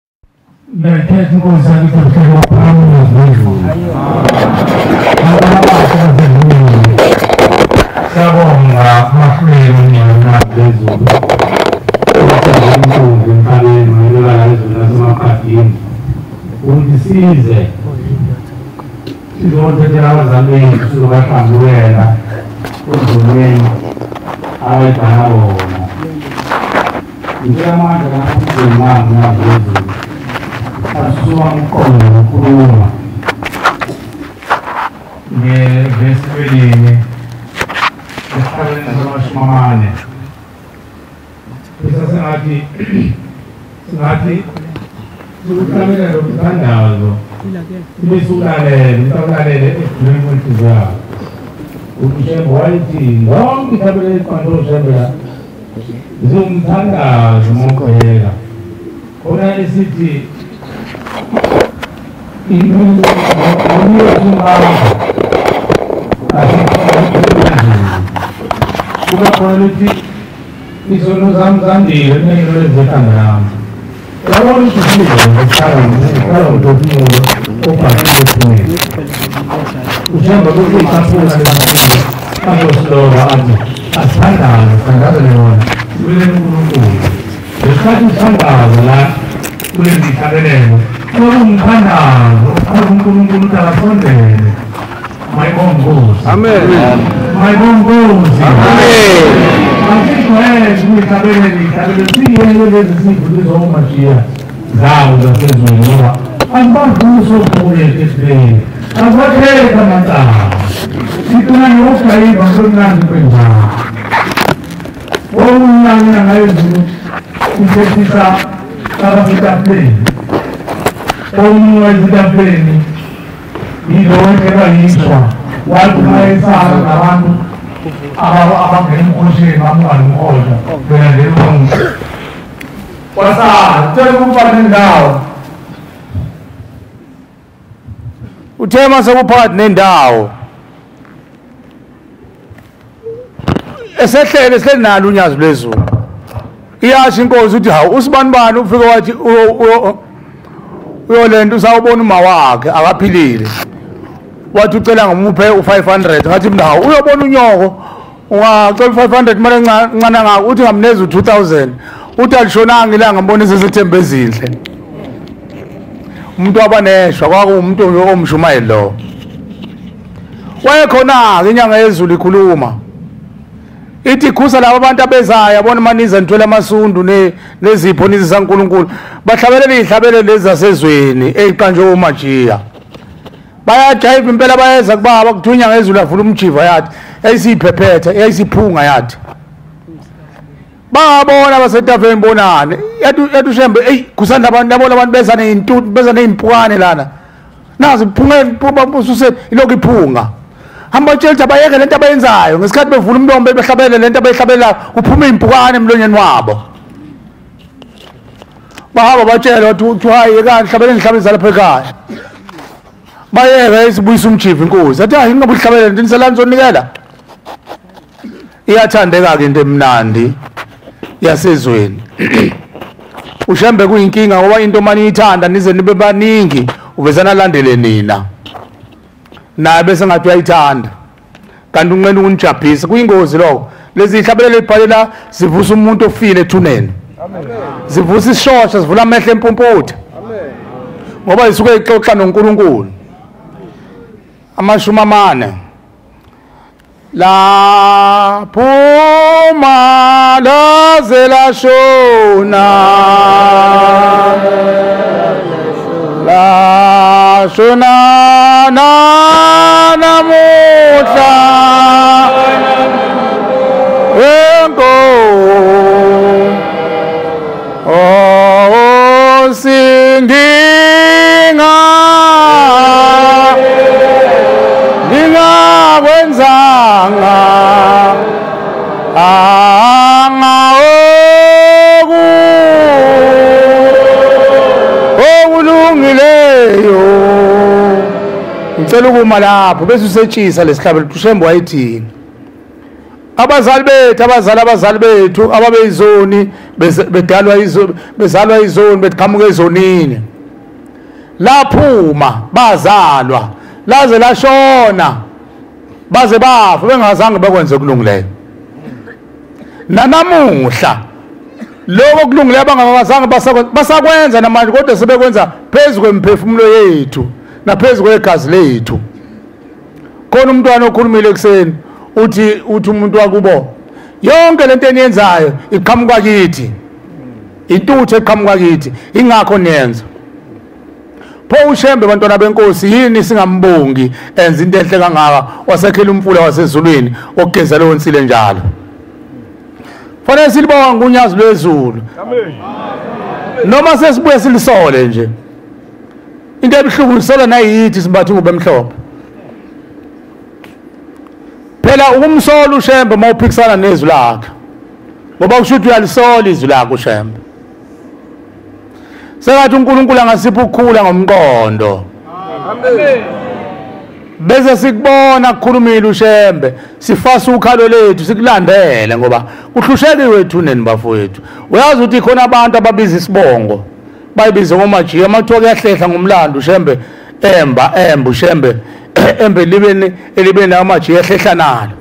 ngiyakhetha inkosi yakithi siyabonga amahlelo nyana bezulu inkunzi emhlabeni mayelana nezulu nasemakhadini ukuthi size sizothathela abazali bethu sizobahlambululela ezulwini abayidala bona ngicela amandla kaMthweni wami ngazezulu asuka umqondo nokukhuluma ngesibelini esibelini samashumamane bese singathi sikuhlabelela umthandazo ibisulalele ekugcineni kwenhliziyo yakho uMshembe wayithi lonke ihlabelelo eliqonde uShembe zingumthandazo mokubheka khona esithi kuba khona ukuthi izono zami zandile nengilo lezekhanda lami yabona ukuthi ngikhala ngidodumulo obhakile ephumeni uShembe lokuyithaphula lezinto azosiloba athi asithandaze sithandazele yona kuleni uNkulunkulu lesikhathi usithandazo la kulezi ihlabelelo umthandazo uNkulunkulu ukuthi akasondele mayibongozi amen mayibongozi amen asikwenze ihlabelelo siyele lezi zinto lizomashiya zawo zasezweni ngoba angibavuso kuye esibeni abatheka mantaba situna nyokayiva ngomnandi kwenjalo omnandi ngayezulu uthethisa abasitafeni ezitafeni yilonke bayiswa wathi mayesala nabantu abangena emkhosheni bamukala umkhoda wena lelonke wasala tshela kumphathe indawo uthema sokuphakathi nendawo esehlele sihleli nalo unyazi lwezulu iyasho inkosi ukuthi hawu usibanibani ufike wathi uyolento usawubona uma wakhe akaphilile wathi ucela ngomuphe u500 ngathi mina hawu uyobona unyoko ungacela u500 manje ncane ngako uthi ngamneza u2000 uthi alishonanga ilanga ngibona isethembe ezinhle umuntu abaneshwa kwakuumuntu omshumayeli lo wayekhona ke inyanga yezulu ikhuluma ithi khusa labo abantu abezayo yabona maniza nithwele amasundu nezipho nizisankulunkulu bahlabelela ihlabelelo lezi zasezweni eziqanjwe umajiya bayajayiva impela bayeza kubaba kuthunya ngezulu avula umjiva yathi eyisiphephethe eyisiphunga yathi babona basetafeni bonane yathi uShembe ey kusanda abantu yabona abantu beza nezintuthi beza nezimpukane lana nazi iphungeni babususe ilokhu iphunga hamba tshela bayeke lento abayenzayo ngesikhathi bevula umlomo behlabelele lento abayihlabela uphuma impukane emlonyeni wabo bahamba batshela ukuthi hayi kanti hlabeleni hlabeleni zalapha ekhaya bayeke isibuyisa umjiva inkosi athi hayi ingabe uhlabelele into niselani zonikela iyathandeka ke into emnandi yasezweni uShembe kuyinkinga ngoba into manje ithanda nize nibe baningi uvezana landele nina naye bese ngathi uyayithanda kanti unqena ukunijabhisa kuyingozi lokho lezi ihlabelelo ibhalela zivusa umuntu ofile ethuneni amen zivusa isishosha zivula amehlo empumputhe amen ngoba isuke ixoxa noNkulunkulu amashumi amane la phuma laze lashona la shona na namuhla oh sindinga ngingakwenzanga okulungileyo ngicela ukuma lapho bese usetshisa lesihlabelo uShembe wayithini abazali bethu ababeyizoni bezalwa izoni beqhamuka ezonini laphuma bazalwa laze lashona baze bafa bengazange bakwenze okulungileyo nanamuhla lokho okulungileyo abangazange basakwenza namanje kodwa sebekwenza phezulu kwemphefumulo yethu naphezulu kwegazi lethu khona umntwana okhulumile ekseni uthi umuntu wakubo yonke lento eniyenzayo iqhamuka kithi intuthu eqhamuka kithi ingakho niyenza pho uShembe bantwana benkosi yini singambongi enza into enhle kangaka wasekhela umfula wasezulwini okugeza leyo nsile njalo fanele silibonga ngunyazi lwezulu amen noma sesibuye silisole nje into ebuhlungu lisola nayithi simbathe ngube emhlophe phela ukumsola uShembe mawuphikisana nezwi lakhe ngoba kusho ukuthi uyalisola izwi lakhe uShembe sengathi uNkulunkulu angasipha ukukhula ngomqondo amen bese sikubona kukhulumile uShembe sifasa ukhalo lethu sikulandele ngoba kuhlusheliwe ethuneni bafowethu uyazi ukuthi khona abantu ababiza isibongo bayibize ngomajiya amathoke yahlehla ngomlando uShembe emba uShembe embe elibeni amajiya yahlehla nalo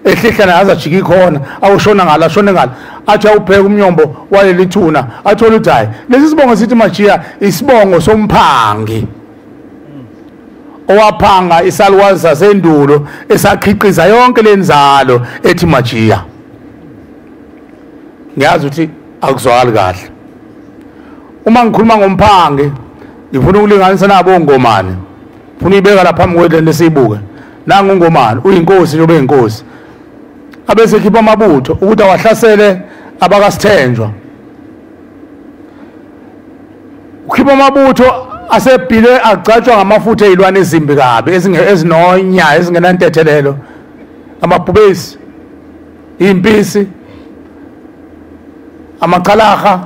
ehlehla azajiki khona awushona ngala shone ngala athi awubheka umnyombo waleli thuna athola ukuthi hayi lesi sibongo sithi majiya isibongo somphangi owaphanga isalukazi sasendulo esakhiqiza yonke lenzalo ethi majiya ngiyazi ukuthi akuzwakali kahle uma ngikhuluma ngomphangi ngifuna ukulinganisa nabo ongomane ufuna ibeka lapha phambi kwethu lesibuke nangu ungomane uyinkosi njobe inkosi abese khipha amabutho ukuthi awahlasele abakasithenjwa ukhipha amabutho asebhile agcatshwa ngamafutha ezilwane ezimbi kabi ezinonya ezingenantethelelo amabhubesi impisi amaqhalaha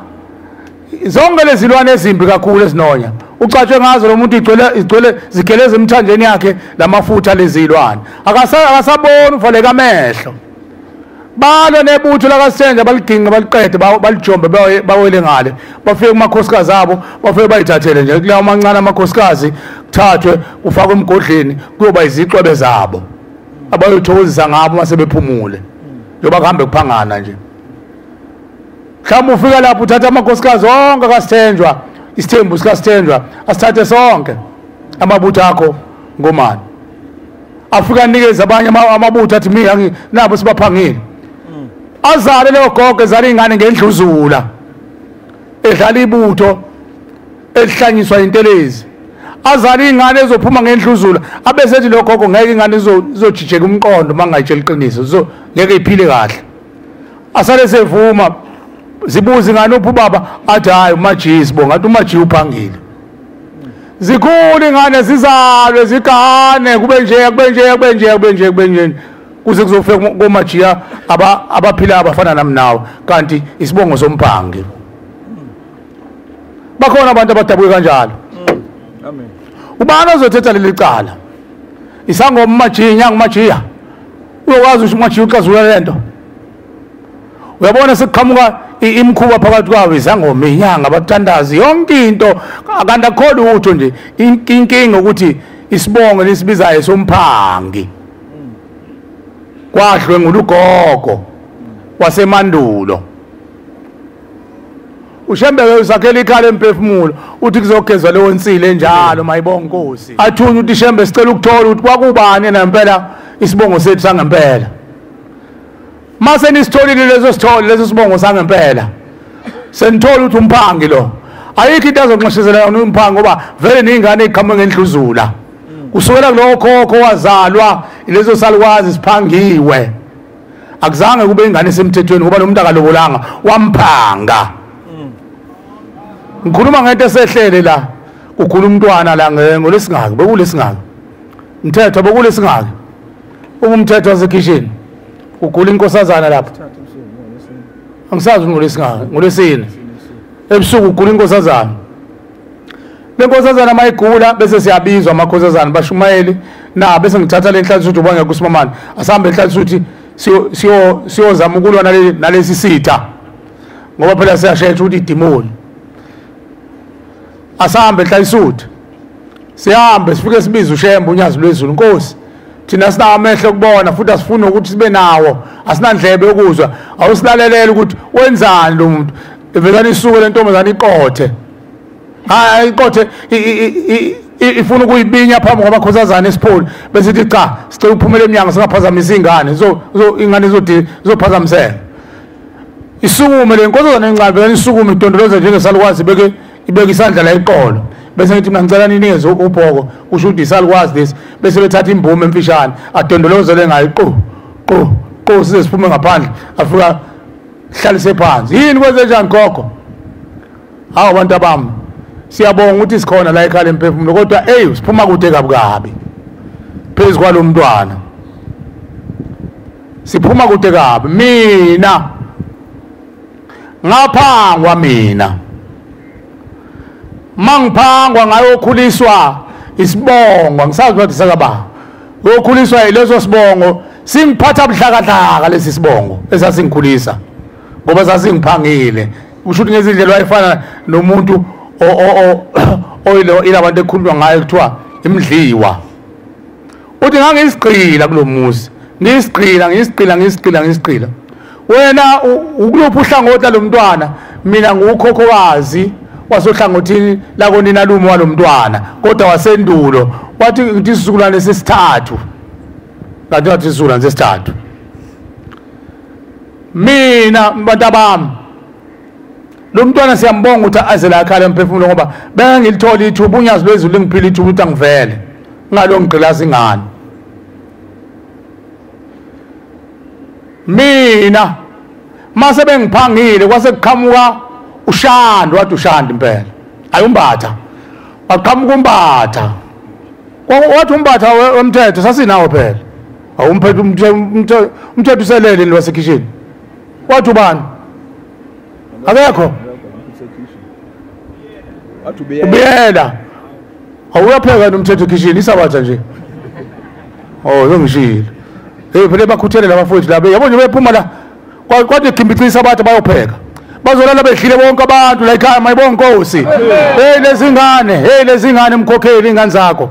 zonke lezilwane ezimbi kakhulu ezinonya ucatshwe ngazo lo muntu igcwele zigeleza emthanjeni yakhe lamafutha lezilwane akasaboni uvaleka amehlo balo nebutho lakasithenja baliginqa baliqede balijombe bawele ngale bafike kumakhosikazi abo bafike bayithathele nje kulawo mancane amakhosikazi kuthathwe ufakwe emgodleni kuyoba izicwebe zabo abayothokozisa ngabo mase bephumule njoba kuhambe kuphangana nje mhlawumbe ufika lapho uthatha amakhosikazi onke akasithenjwa isithembu sikasithenjwa asithathe sonke amabutho akho ngomani afika anikeze abanye amabutho athi mina nabo sibaphangile azale leyo gogo ezala ingane ngendluzula edlala ibutho elihlanyiswa intelezi azale ingane ezophuma ngendluzula abesethi lo gogo ngeke ingane izojijeka umqondo mangayitshela iqiniso ngeke iphile kahle asale sevuma zibuza ingane uphi ubaba athi hayi umajiya sibonga athi umajiya uphangile zikhulu ingane zizalwe zigane kube nje kuze kuzofika komajiya abaphila abafana nami nawe kanti isibongo somphangi bakhona abantu abadabuke kanjalo amen ubani ozothetha leli cala isangoma umajiya inyanga umajiya uyokwazi ukuthi umajiya uxazulula lento uyabona sekuqhamuka imkhuba phakathi kwawo izangoma inyanga abathandazi yonke into kanti akho lutho nje inkinga ukuthi isibongo lesibizayo somphangi kwahlwe ngulugogo wasemandulo uShembe usakhela ikhala emphefumulo uthi kuzogezwa leyo nsile njalo mayibonga inkosi athunya uthi Shembe sicela ukuthola ukuthi kwakubani nempela isibongo sethu sangempela mase nisitholile leso sibongo sangempela senithola ukuthi umphangi lo ayikho into azokunxeshezela umphangi ngoba vele ningane iqhamuke ngendluzula usukela kulo khokho wazalwa lezo salukwazi siphangiwe akuzange kube ingane semthethweni ngoba lo muntu akalobolanga wamphanga ngikhuluma ngento esehlele la kukhuluma umntwana la ngolesingaki bekulesingaki umthetho bekulesingaki umthetho wasekhishini ukhula inkosazana lapha angisazi ngolesingaki ngolesine ebusuku ukhula inkosazana lenkosazana mayigula bese siyabizwa amakhosazana bashumayeli na bese ngithatha lenhlanzi ukuthi ubangeke usimamani asihambe enhlanzi ukuthi siyozama ukulwa nalesi sitha ngoba phela siyashetsha ukuthi idemoni asihambe enhlayisuthi sihambe sifike sibize ushembe unyazi lwezulu Nkosi thina sina amehlo kubona futhi asifuna ukuthi sibe nawo asinandlebe yokuzwa awusilalelele ukuthi wenzani lo muntu evelana isuku lentombazana iqothe hayi iqothe ifuna ukuyibinya phambi kwabakhosazana esipholi bese ithi cha sicela uphumele eminyango singaphazamisa ingane ingane izophazamiseka isukume le nkosazana encane vele isukume idondoloze njengesalukwazi ibeke isandla la iqolo bese ngithi mina ngicela ninikeze ubhoko usho ukuthi isalukwazi lesi bese bethatha imbumo emfishane adondolozele ngayo qo size siphume ngaphandle afika hlalise phansi yini kwenze njani gogo hawo abantu abami siyabonga ukuthi sikhona la ekhaya emphefumulo kodwa siphuma kude kabi phezulu kwalo mntwana siphuma kude kabi mina ngaphangwa mina mangiphangwa ngayokhuliswa isibongo ngisazi ukuthi sakaba ukhuliswa yileso sibongo singiphatha buhlakadlaka lesi sibongo esasingikhulisa ngoba sasingiphangile usho ukuthi ngezindlela wayefana nomuntu ilabantu ekhulunywa ngayo kuthiwa imidliwa uthi ngangisigqila kulomuzi ngisigqila wena ukuluphi uhlangothi lo mntwana mina ngukhokhokazi wasohlangothini lakonina lumo walomntwana kodwa wasendulo wathi ngithi isizukulwane sesithathu kanti wathi isizukulwane sesithathu mina bantu bami lo mntwana siyambonga ukuthi aze la ekhaya emphefumulo ngoba bengilithola ithuba unyazi lwezulu lingiphila ithuba ukuthi angivele ngalo ngigqilaza ingane mina mase bengiphangile kwase kuqhamuka ushando wathi ushanda impela ayumbatha waqhamuka umbatha wathi umbatha wemthetho sasinawo phela awumphethe umthetho uselele ni wasekhishini wathi ubani akekho ubiyela awuyapheka nomthetho ekhishini isabatha nje ngishilo phela bakhuthele labafowethu laba yabo nje bephuma la kwathi khimbicisa abantu bayopheka bazolala bedlile bonke abantu la ekhaya mayibonga Nkosi lezi ngane mkhokheli ingane zakho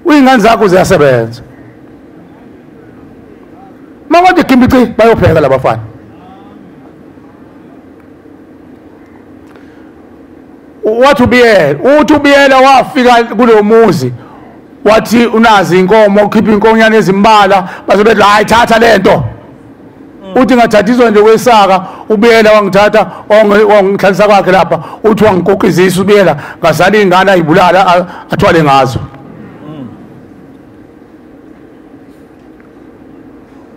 uyingane zakho ziyasebenza makwathi khimbici bayopheka labafana wathi ubiyela wafika kulo muzi wathi unazi inkomo ukhipha inkonyane ezimbala bazobethi hayi thatha lento uthi ngathathizwa nje kwesaka ubiyela wangithatha wangihlalisa kwakhe lapha uthi wangikokizisa ubiyela ngasala ingane ayibulala athwale ngazo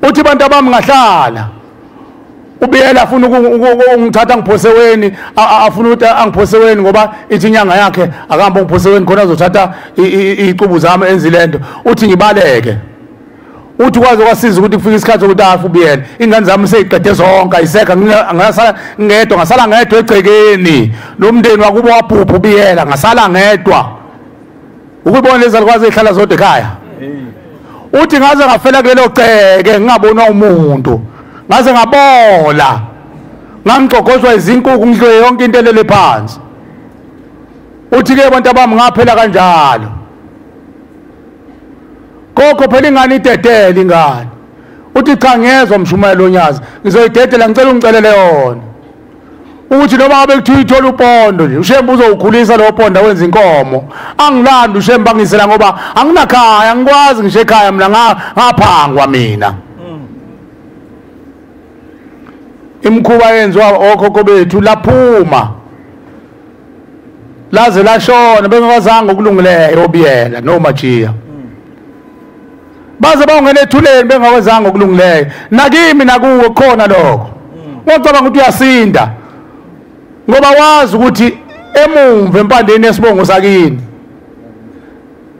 uthi bantu abami ngahlala ubiyela afuna ungithatha ngiphoseweni afuna ukuthi angiphoseweni ngoba ithi inyanga yakhe akahamba ngiphoseweni khona azothatha izicubu zami enzilento uthi ngibaleke uthi kwaze kwasiza ukuthi kufike isikhathi sokuthi afu ubiyela ingane zami seyiqede zonke ayisekho ngasala ngedwa egcekeni nomndeni wakubo waphupha ubiyela ngasala ngedwa ukubona lezalukwazi ezihlala zodwa ekhaya uthi ngaze ngafela kulelo ceke ngingabonwa umuntu ngaze ngabola ngangixokozwa izinkukhu ngidle yonke into elele phansi uthi ke abantu abami ngaphela kanjalo kokho phela ingane idedele ingane uthi cha ngezwe mshumayelo onyazi ngizoyidedela ngicela ungicelele yona ukuthi noma ngabe kuthiwa ithola upondo nje ushembe uzowukhulisa lo pondo wenza inkomo angilandi ushembe bangisela ngoba anginakhaya angikwazi ngisho ekhaya mina ngaphangwa mina imkhuba yenziwa okhokho bethu laze lashona bengazange ukulungileyo obiyela noma jiya baze bawungena ethuleni bengakwazanga ukulungileyo nakimi nakuwe khona lokho ngicabanga ukuthi uyasinda ngoba wazi ukuthi emumva empandeni yesibongo sakini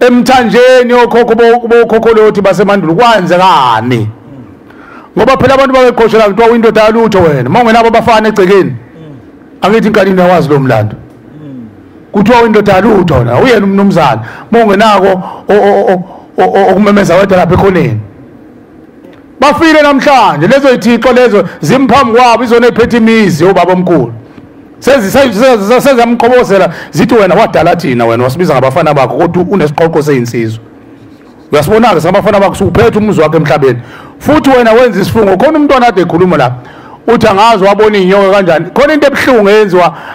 emthanjeni okhokho bokhokolothi basemandulo kwenzekani ngoba phela abantu babeqoshela kuthiwa uyindoda yalutho wena mawungenabo abafana egcekeni angithi inkalini yawazi lo mlando kuthiwa uyindoda yalutho na uyena umnumzana mawungenako okumemeza wedwa lapha ekhoneni bafile namhlanje lezo ithixo lezo zimphambi kwabo izona ephethe imizi obaba omkhulu sezamqhobozela zithi wena wadala thina wena wasibiza ngabafana bakho kodwa unesiqoqo seyinsizwa uyasibona-ke sabafana bakho suphethe umuzi wakhe emhlabeni futhi wena wenza isifungo khona umntwana ade ekhuluma lapha uthi angazi wabona iy'nyoka kanjani khona into ebuhlungu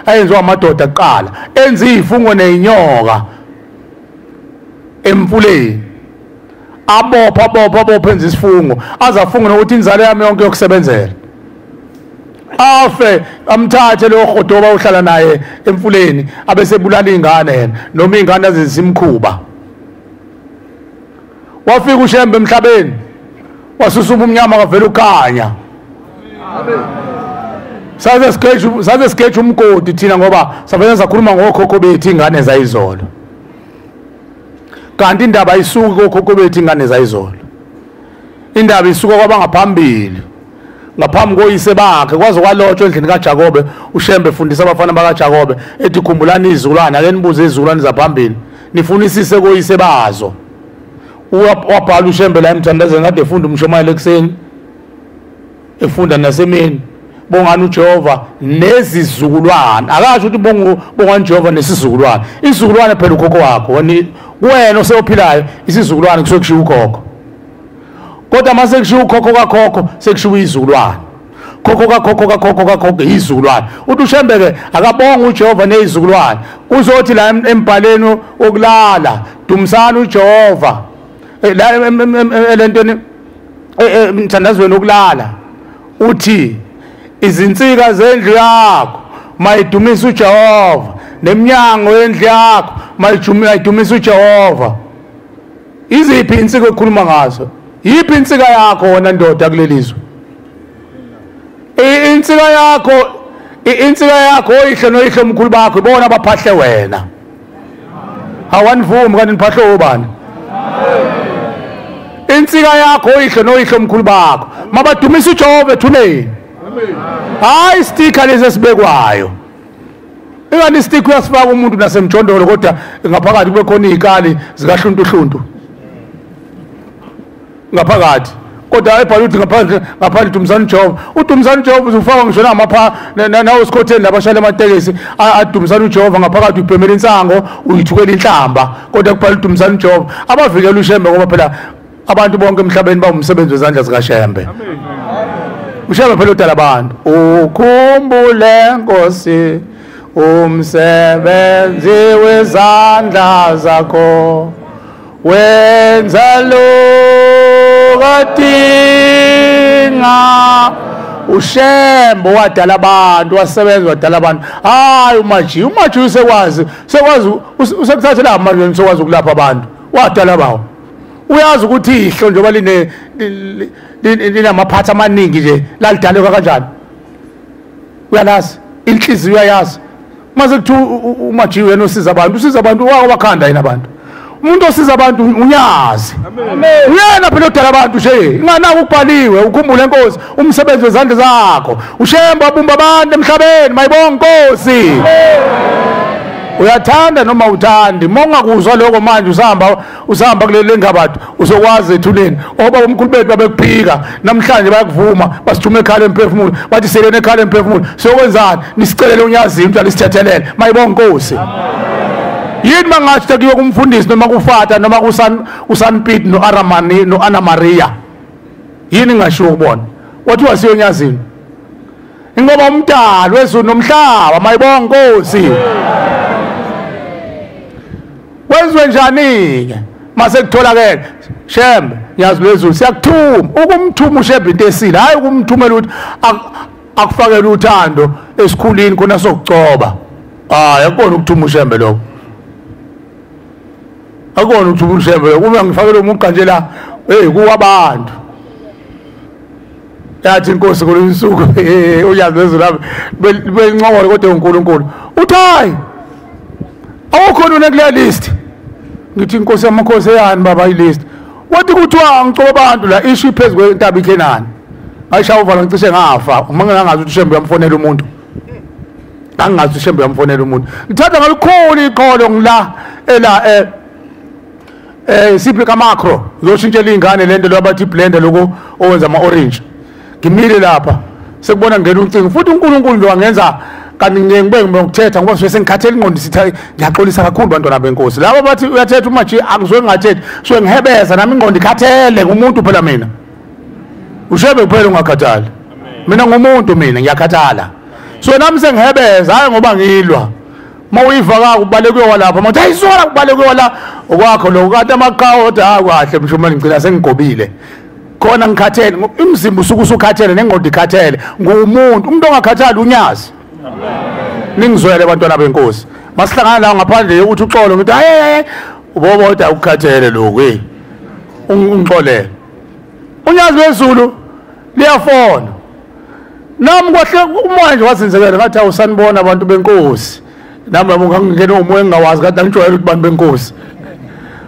ayenziwa amadoda kuqala enza iy'fungo ney'nyoka emfuleni abopha enza isifungo azafunge nokuthi inzalo yami yonke yokusebenzela afe amthathe lo rhodoba uhlala naye emfuleni abesebulala ingane yena noma ingane azezisimkhuba wafika uShembe emhlabeni wasusuma umnyama kavela ukhanya saze sketch umgodi thina ngoba savele sakhuluma ngokhokho bethu ingane zayizolo kanti indaba ayisuki kokhokho bethu ingane zayizolo indaba isuka kwabangaphambili ngaphambi koyise bakhe kwaze kwalotshwa endlini kaJakobe uShembe efundisa abafana bakaJakobe ethi khumbulani izizukulwane ake nibuze izizukulwane zaphambili nifunisise koyise bazo wabhala uShembe la emthandazweni kade efunda umshomayelo ekseni efunda nasemini bongani uJehova nezizukulwane akasho ukuthi bongani uJehova nesizukulwane isizukulwane phela ukhokho wakho kuwena oseyophilayo isizukulwane kusuke kushiya ukhokho kodwa mase kushiya ukhokho kakhokho sekushiya izizukulwane khokho kakhokho izizukulwane uthi uShembe ke akabonga uJehova nezizukulwane uzothi la embhaleni okulala dumisana uJehova la elentweni emthandazweni okulala uthi izinsika zendlu yakho mayidumisa uJehova neminyango yendlu yakho mayidumisa uJehova iziphi insika ekhuluma ngazo yiphi insika yakho wena ndoda kulelizwe insika yakho oyihle noyihle omkhulu bakho ibona abaphahle wena awanivumi kanti niphahle ubani insika yakho oyihle noyihle omkhulu bakho mabadumisa uJehova ethuneni hayi sticker lezi esibekwayo ingani istick uyasifaka umuntu nasemjondolo kodwa ngaphakathi kube khona izikali zikahluntuhluntu ngaphakathi kodwa ebhala ukuthi ngaphandle dumisana uJehova udumisana uJehova uzufaka ngisho namapha nawo sikhotheni labashayela amatekisi adumisana uJehova ngaphakathi ubhemela insango uyithukela inhlamba kodwa kubhala udumisana uJehova abavikela uShembe ngoba phela abantu bonke emhlabeni bawumsebenzi wezandla zikaShembe uShembe phela udala abantu ukhumbule Nkosi umsebenzi wezandla zakho wenza lo kadinga uShembe wadala abantu wasebenza wadala abantu hayi umaji usekwazi usekuthathela amandla sokwazi ukulapha abantu wadala bawo uyazi ukuthi ihlo njengoba linamaphathi amaningi nje lalidaleka kanjani uyalazi inhliziyo uyayazi mase kuthi umaji wena usiza abantu wakhanda yini abantu umuntu osiza abantu unyazi uyena phela udala abantu nje inganako ukubhaliwe ukhumbule Nkosi umsebenzi wezandla zakho uShembe wabumba abantu emhlabeni mayibonge Nkosi uyathanda noma uthandi mongakuzwa lokho manje usahamba kulele ngabantu uzokwazi ethuleni oba umkhulu bethu babekuphika namhlanje bayakuvuma basithume ekhala emphefumulo bathi selene ekhala emphefumulo sokwenzani nisicelele unyazi into alisithethelele mayibonge Nkosi yini mangathi kuyiwe kumfundisi noma kufata noma uSanpete noAramani noAnna Maria yini ngasho ukubona wathi wasiyonyazini ingoba umdalo wezulu nomhlaba mayibonge Nkosi wenziwe njani ke mase kutholakala Shembe yazi lezulu siyakuthuma ukumthuma uShembe into esile hayi ukumthumela ukuthi akufakele uthando esikhulini khona sokugcoba yakona ukuthuma ushembe lokho akona ukuthuma ushembe uma ngifakele umuntu kanje la kuwabantu yathi inkosi kulinsuku uyazi lezulapha bencokole kodwa uNkulunkulu uthi hayi awukhona nekule list ngithi inkosi yamakhosi eyani baba ilist wathi kuthiwa ngicoba abantu la issue phezulu kwentaba iKhenani ayishawa uvala ngicishe ngafa uma ngingazi ukuthi ushembe uyamfonela umuntu angazi ushembe uyamfonela umuntu ngithatha ngalikhulu iqolo ngila siphi kamakro zoshintshela ingane lento labathi blender lokho owenza ama orange ngimile lapha sekubona ngena uncingo futhi uNkulunkulu lo angenza kanti ngibe ngokuthetha ngoba sengikhathela ingqondo sithi ngiyaxolisa kakhulu bantwana benkosi labo bathi uyathetha umaji angizwe ngathethi so ngihebeza nami ingqondo ikhathele ngumuntu phela mina ushebe kuphela ungakhathali mina ngumuntu mina ngiyakhathala so nami sengihebeza hayi ngoba ngilwa mawuyivaka kubalekwe walapha mathi ayisona kubalekwe wala okwakho lo kade amaqhawe kodwa kahle mshumane ngicela sengigobile khona ngikhathele imizimba usuku usukhathele nengqondo ikhathele umuntu ongakhathali unyazi ningizwele abantwana benkosi masihlangana la ngaphandle yokuthi uxolo ngithi hayi ubobodwa ukukhathele lokho ungixolele unyazi lwezulu liyafona nami kwahle umoya nje wazinzekela ngathi awusanibona abantu benkosi nami ngangingena umoya engawazi kade angijwayele ukuthi bantu benkosi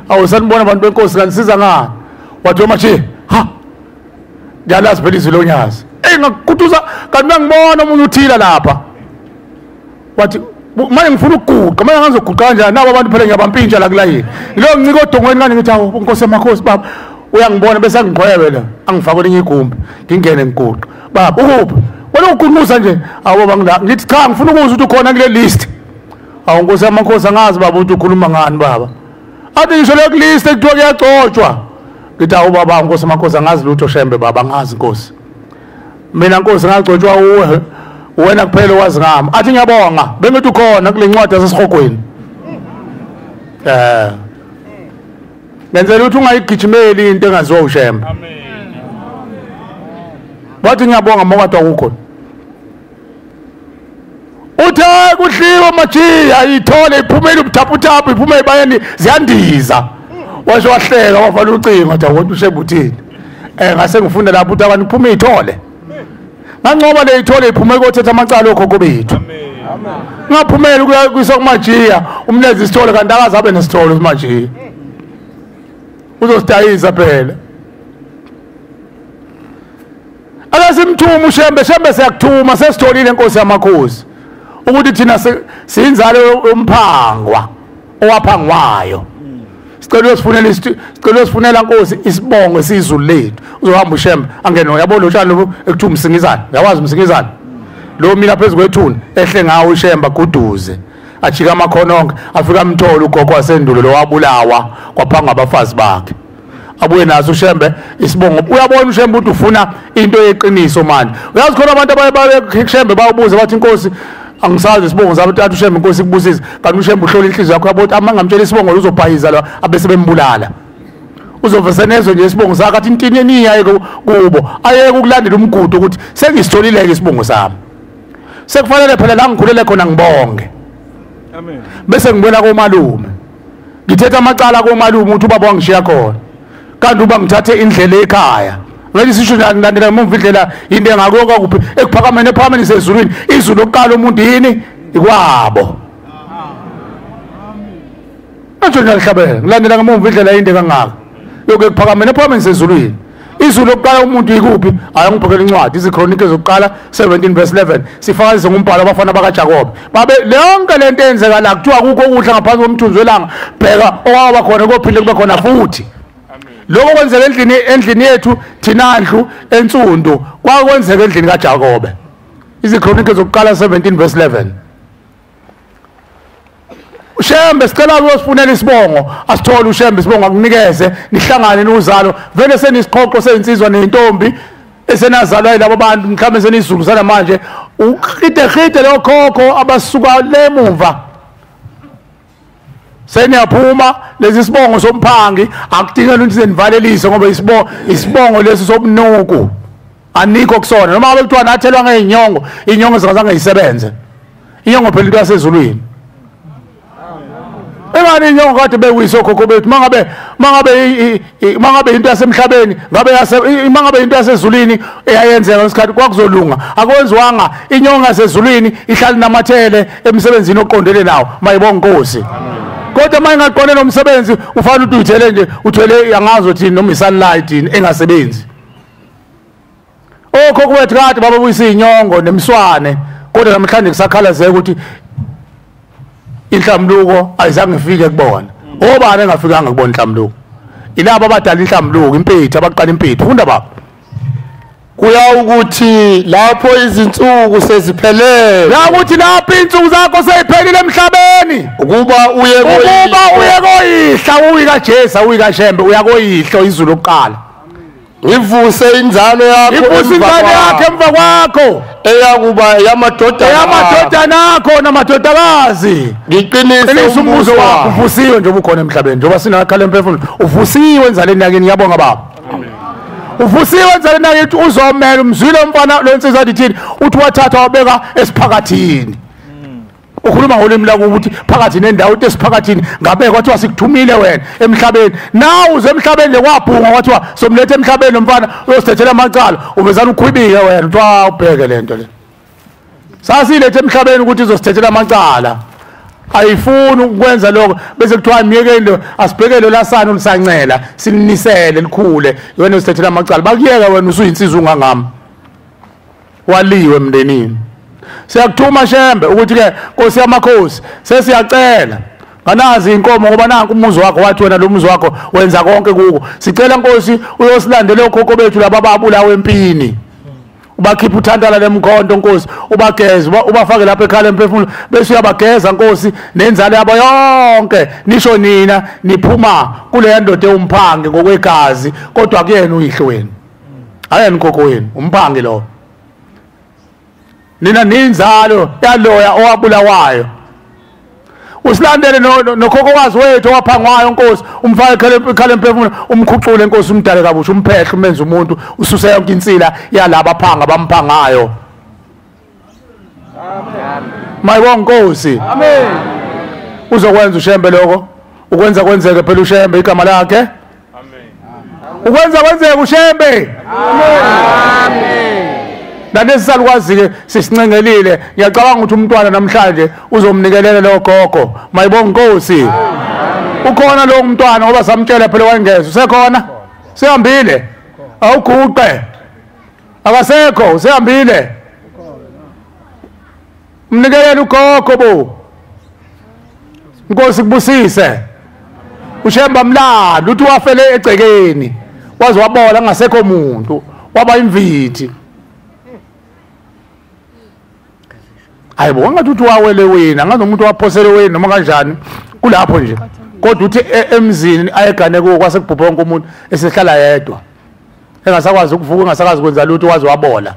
awusanibona abantu benkosi kanisiza ngani wathi mathi ha ngiyalazi phela izwi lonyazi ngakuthuza kanti ngibona umuntu uthila lapha wathi manje ngifuna ukuguqa manje ngizoguqa kanjani nabo abantu phela ngiyabampintsha la kulayini lo ngiciko odongweni kani ngithi awu inkosi yamakhosi baba uyangibona bese angiqhwebe la angifake elinye igumbi ngingene ngiguqa baba ukuphi wena uqhumuza nje awu baba ngithi cha ngifuna ukuzwa ukuthi ukhona kule list awu inkosi yamakhosi angazi baba ukuthi ukhuluma ngani baba athi ngisho le list ekuthiwa kuyagcotshwa ngithi awu baba inkosi yamakhosi angazi lutho shembe baba angazi inkosi mina inkosi ngagcotshwa uwe wena kuphela wazi ngami athi ngiyabonga bengithi ukhona kule ncwadi yasesihogweni ngenzela ukuthi ungayigijimeli into engaziwa ushembe amen bathi ngiyabonga mokade akukho uthe kudliwa majiya ithole iphumela ubuthaphuthaphu iphume ebayeni ziyandiza washo wahleka wavala ucingo wathi awona ushembe uthini ngase ngifunda lapho ukuthi abantu iphume ithole nancoba le ithole iphume ukuthetha amacala okhokho bethu amen ngaphumela ukuya kumajiya umlezi isithole kanti akaze abe nesithole umajiya uzositayisa phela akasimthuma ushembe siyakuthuma sesitholile inkosi yamakhosi ukuthi thina siyinzalo yomphangwa owaphangwayo sicela sifunela inkosi isibongo esizulu lethu uzohamba ushembe angene yabona utshani ekuthi umsingizana yawazi umsingizana lo mina phezulu kwethuna ehle ngawo ushembe guduze ajika amakhononke afika amthola ugogo wasendulo lo wabulawa kwaphanga abafazi bakhe abuye naso ushembe isibongo uyabona ushembe ukuthi ufuna into yeqiniso manje uyazi khona abantu abaye bawubuza bathi inkosi angisazi isibongo zabo thathu ushembe inkosi kubusisa kanti ushembe uhlola inhliziyo yakho yabo ama ngamtshela isibongo uzobhayiza la abese bembulala uzovesenezwe nje isibongo sakhe athi intini eniya kubo ayeke ukulandela umgudu ukuthi sengisitholile ke isibongo sami sekufanele phela la ngikhulele khona ngibonge amen bese ngibona komalume ngithetha amacala komalume ukuthi ubaba wangishiya khona kanti uba ngithathe indlela ekhaya ngeke sisho ngilandela ngemva indlela into engakuyoka kuphi ekuphakameni ephakameni sezulwini izulu lokuqala umuntu yini ikwabo amen ngiyalihlabela ngilandela ngemva indlela into kangaka yoke ekuphakameni ephakameni sezulwini izulu lokuqala umuntu ikuphi ayangibhekela incwadi izikronike zokuqala 17 verse 11 sifakazise ngumbhalo abafana bakaJakobe babe lonke lento enzeka la kuthiwa kukho ukudla ngaphansi komthunzi welanga bheka owaba khona kophile kube khona futhi lokho kwenzeka endlini yethu thina ndlu ensundu kwakwenzeka endlini kaJakobe izikronike zokuqala 17 verse 11 ushembe sicela uyosifunela isibongo asithole ushembe isibongo akunikeze nihlangane nozalo vele senisiqoqo seyinsizwa nentombi esenazalwa yilabo bantu mhlawumbe senizulu sanamanje ukhide lokhokho abasuka lemumva seniyaphuma lezi sibongo somphangi akudingela ukuthi senivalelise ngoba isibongo lesi sobunuku anikho kusona noma ngabe kuthiwa nathelwa ngeinyongo inyongo zingazange yisebenze inyongo phela into yasezulwini engani inyongo kade bekuyise khokho bethu mangabe into yasemhlabeni mangabe into yasezulwini eyayenzeka ngesikhathi kwakuzolunga akwenziwanga inyongo yasezulwini ihlala namathele emsebenzini oqondele nawo mayibonga Nkosi kodwa mayingaqonde nomsebenzi ufanele ukuthi uthele nje uthwele yangazo thini noma isunlight engasebenzi okhokho wethu kade baba buyisa inyongo nemswane kodwa namhlanje kusakhalazeka ukuthi inhlambuko ayizange ifike kubona obani engafikanga kubona inhlambuko ilabo abadala inhlambuko impethu abaqala impethu funda baba kuya ukuthi lapho izinsuku seziphelele la ukuthi lapho insuku zakho seziphelile emhlabeni ukuba uye koyihla uyika Jesu uyika Shembe uya koyihlo izulu lokuqala ngivuse inzalo yakho emva kwakho eyakuba yamadodana akho namadodakazi ngiqinise umbuzo wakho uvusiwe nje ubukhona emhlabeni njengoba sinakhala emphefumulo uvusiwe enzaleni yakini ngiyabonga baba uvusiwe enzaleni yakithi uzomela umzwile umfana lo nsizwa athi thini uthi wathatha wabeka esiphakathini ukhuluma ngolimi la ukuthi phakathi nendawo uthi esiphakathini ngabe kwathiwa sikuthumile wena emhlabeni nawe uze emhlabeni lekwabhunga kwathiwa somlethe emhlabeni umfana uyosithethela amacala ubezana ukhwibike wena uthi ubheke lento le sasilethe emhlabeni ukuthi izosithethela amacala ayifuni ukwenza lokho bese kuthiwa miyekeni asibhekele lasana ulisancela silinisele likhule wena usithethela amacala bakuyeka wena usuyinsizwa ungangami waliwe emndenini siyakuthuma Shembe ukuthi ke Nkosi yamakhosi sesiyacela nganazi inkomo ngoba nanku umuzi wakho wathi wena lo muzi wakho wenza konke kuko sicela Nkosi uyosilandela okhokho bethu laba babulawa empini ubakhipha uthandala lemkhonto Nkosi ubageze ubafake lapha ekhala emphefumulo bese uyabageza Nkosi nenzalo yabo yonke nisho nina niphuma kule ndoda eumphange ngokwegazi kodwa kuyena uyihlo wenu ayeni khokho wenu umphange lo nina ninzalo yaloya owabulawayo usilandele nokhokhokazi wethu owaphangwayo Nkosi umfake ekhala emphefumulo umkhucule Nkosi umdale kabusha umphehle umenze umuntu ususe yonke insila yalabo aphanga bamphangayo amen mayibonga Nkosi amen uzokwenza uShembe lokho ukwenza kwenzeke phela uShembe igama lakhe amen ukwenza kwenzeke uShembe amen Nanesizalukwazi-ke sisincengelile ngiyacabanga ukuthi umntwana namhlanje uzomnikelela lo gogo mayibonga Nkosi ukhona lo mntwana ngoba samtshela phela wangeza usekhona sihambile awuguqe akasekho usehambile mnikelela ugogo bo Nkosi kubusise uShemba mlando uthi wafele egcekeni waze wabola angasekho umuntu waba imvithi ayibona ngathi uthi wawele wena ngazi umuntu waphosele wena noma kanjani kulapho nje kodwa uthi emzini ayegane kuwo kwasekubhubha wonke umuntu esehlala yedwa engasakwazi ukuvuka engasakwazi kwenza lutho wazi wabola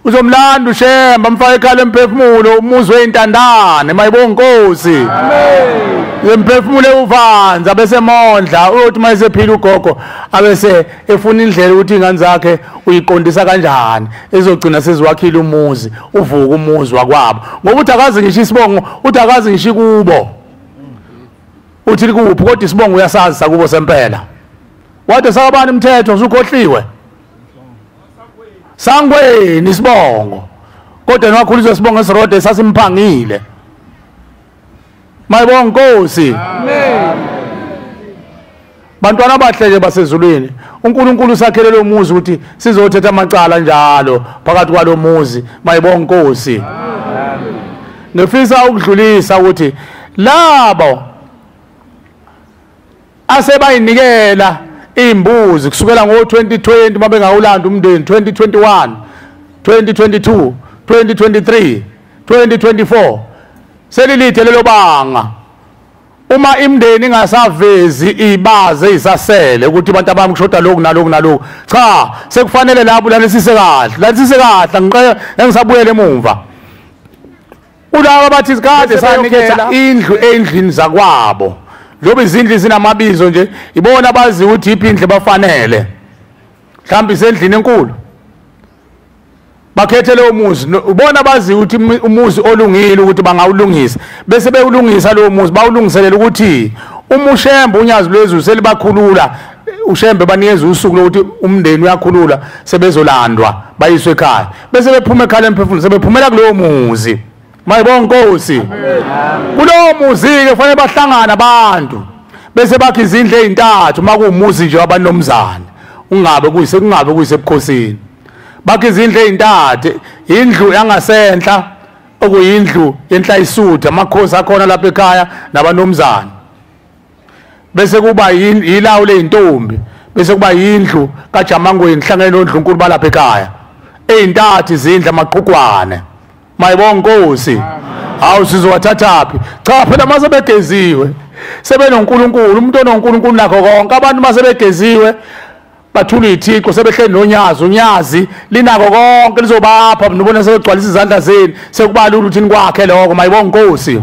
uzomlanda uShemba mfake ekhala emphefumulo umuzi weintandane mayibonga Nkosi amen yemphefumulo uvanza bese mondla uthi mayesephila ugogo abese efuna indlela ukuthi ingane zakhe uyiqondisa kanjani ezogcina seziwakhile umuzi uvuka umuzi wakwabo ngoba uthi akazi ngisho isibongo uthi akazi ngisho kubo uthi likuphi kodwa isibongo uyasazi sakubo sempela wade sakabani imithetho usukhohliwe sangweni isibongo kodwa nokhuliswa isibongo esirode sasimphangile mayibonga Nkosi amen bantwana bahle nje basezulwini uNkulunkulu sakhelele umuzi ukuthi sizothetha amacala njalo phakathi kwalo muzi mayibonga Nkosi amen ngifisa ukudlulisa ukuthi labo asebayinikela imbuzi kusukela ngo2020 mabengawulanda umndeni 2021 2022 2023 2024 selilithe lelo banga uma imndeni ingasavezi ibaze isasele ukuthi abantu abami kushoda lokhu nalokhu nalokhu cha sekufanele lapho lanisise kahle ngiqe engisabuyele emuva ulaba bathi kade sanikela indlu endlini zakwabo lobe izindlu zinamabizo nje ibona bazi ukuthi iphindle bafanele mhlambi isendlini enkulu bakhethe leyo muzi ubona bazi ukuthi umuzi olungile ukuthi bangawulungisa bese bewulungisa leyo muzi bawulungiselela ukuthi uMushembe unyazi lwezulu selibakhulula uShembe banikeza usuku lokuthi umndeni uyakhulula sebezolandwa bayiswe ekhaya bese bephuma ekhaya emphefumulo sebephumela kuleyo muzi mayibonga Nkosi kulowo muzi ke kufanele bahlangana abantu bese bakhe izindlu ezintathu makuwumuzi nje wabanomzana kungabe kuyisebukhosini bakhe izindlu ezintathu indlu yangasenhla okuyindlu yenhla isutha amakhosi akhona lapha ekhaya nabanomzana bese kuba yilawu leintombi bese kuba yindlu kaJamangweni hlangene noNdlunkulu balapha ekhaya ezintathu izindlu amaqhukwane mayibonga Nkosi hawu sizowathathaphi cha phela mase begeziwe sebenoNkulunkulu umuntu onoNkulunkulu nakho konke abantu mase begeziwe bathula ithixo sebehleli nonyazi unyazi linako konke lizobapha nibona sebegcwalisa izandla zenu sekubalula ukuthi nikwakhe lokho mayibonga Nkosi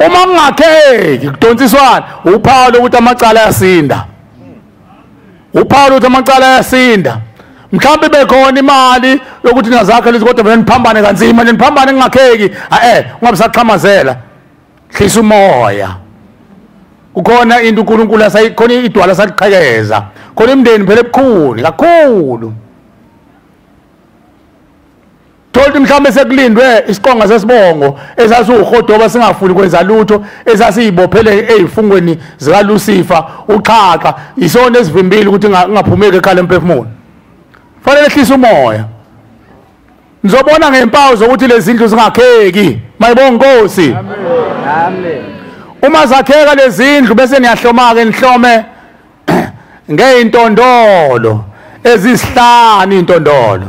uma kungakheki kudonsiswana uPaulo ukuthi amacala ayasinda uPaulo ukuthi amacala ayasinda mhlawumbe bekhona imali yokuthi nazakhe lezi kodwa niphambane kanzima niphambane kungakheki ungabe saqhamazela hlisa umoya kukhona into uNkulunkulu asayikhona idwala saliqhekeza khona imndeni phela ebukhuni kakhulu Tolti mhlawumbe sekulindwe isiqonga sesibongo esasuhodoba singafuni kwenza lutho esasiyibophele ezifungweni zika Lucifer uqhaqa isona esivimbile ukuthi ungaphumeki ekhaya emphefumulo fanele hlisa umoya nizobona ngempawu zokuthi lezi zindlu zingakheki mayibonga Nkosi amen uma zakheka lezi zindlu bese niyahloma ke nihlome ngeintondolo ezisihlanu intondolo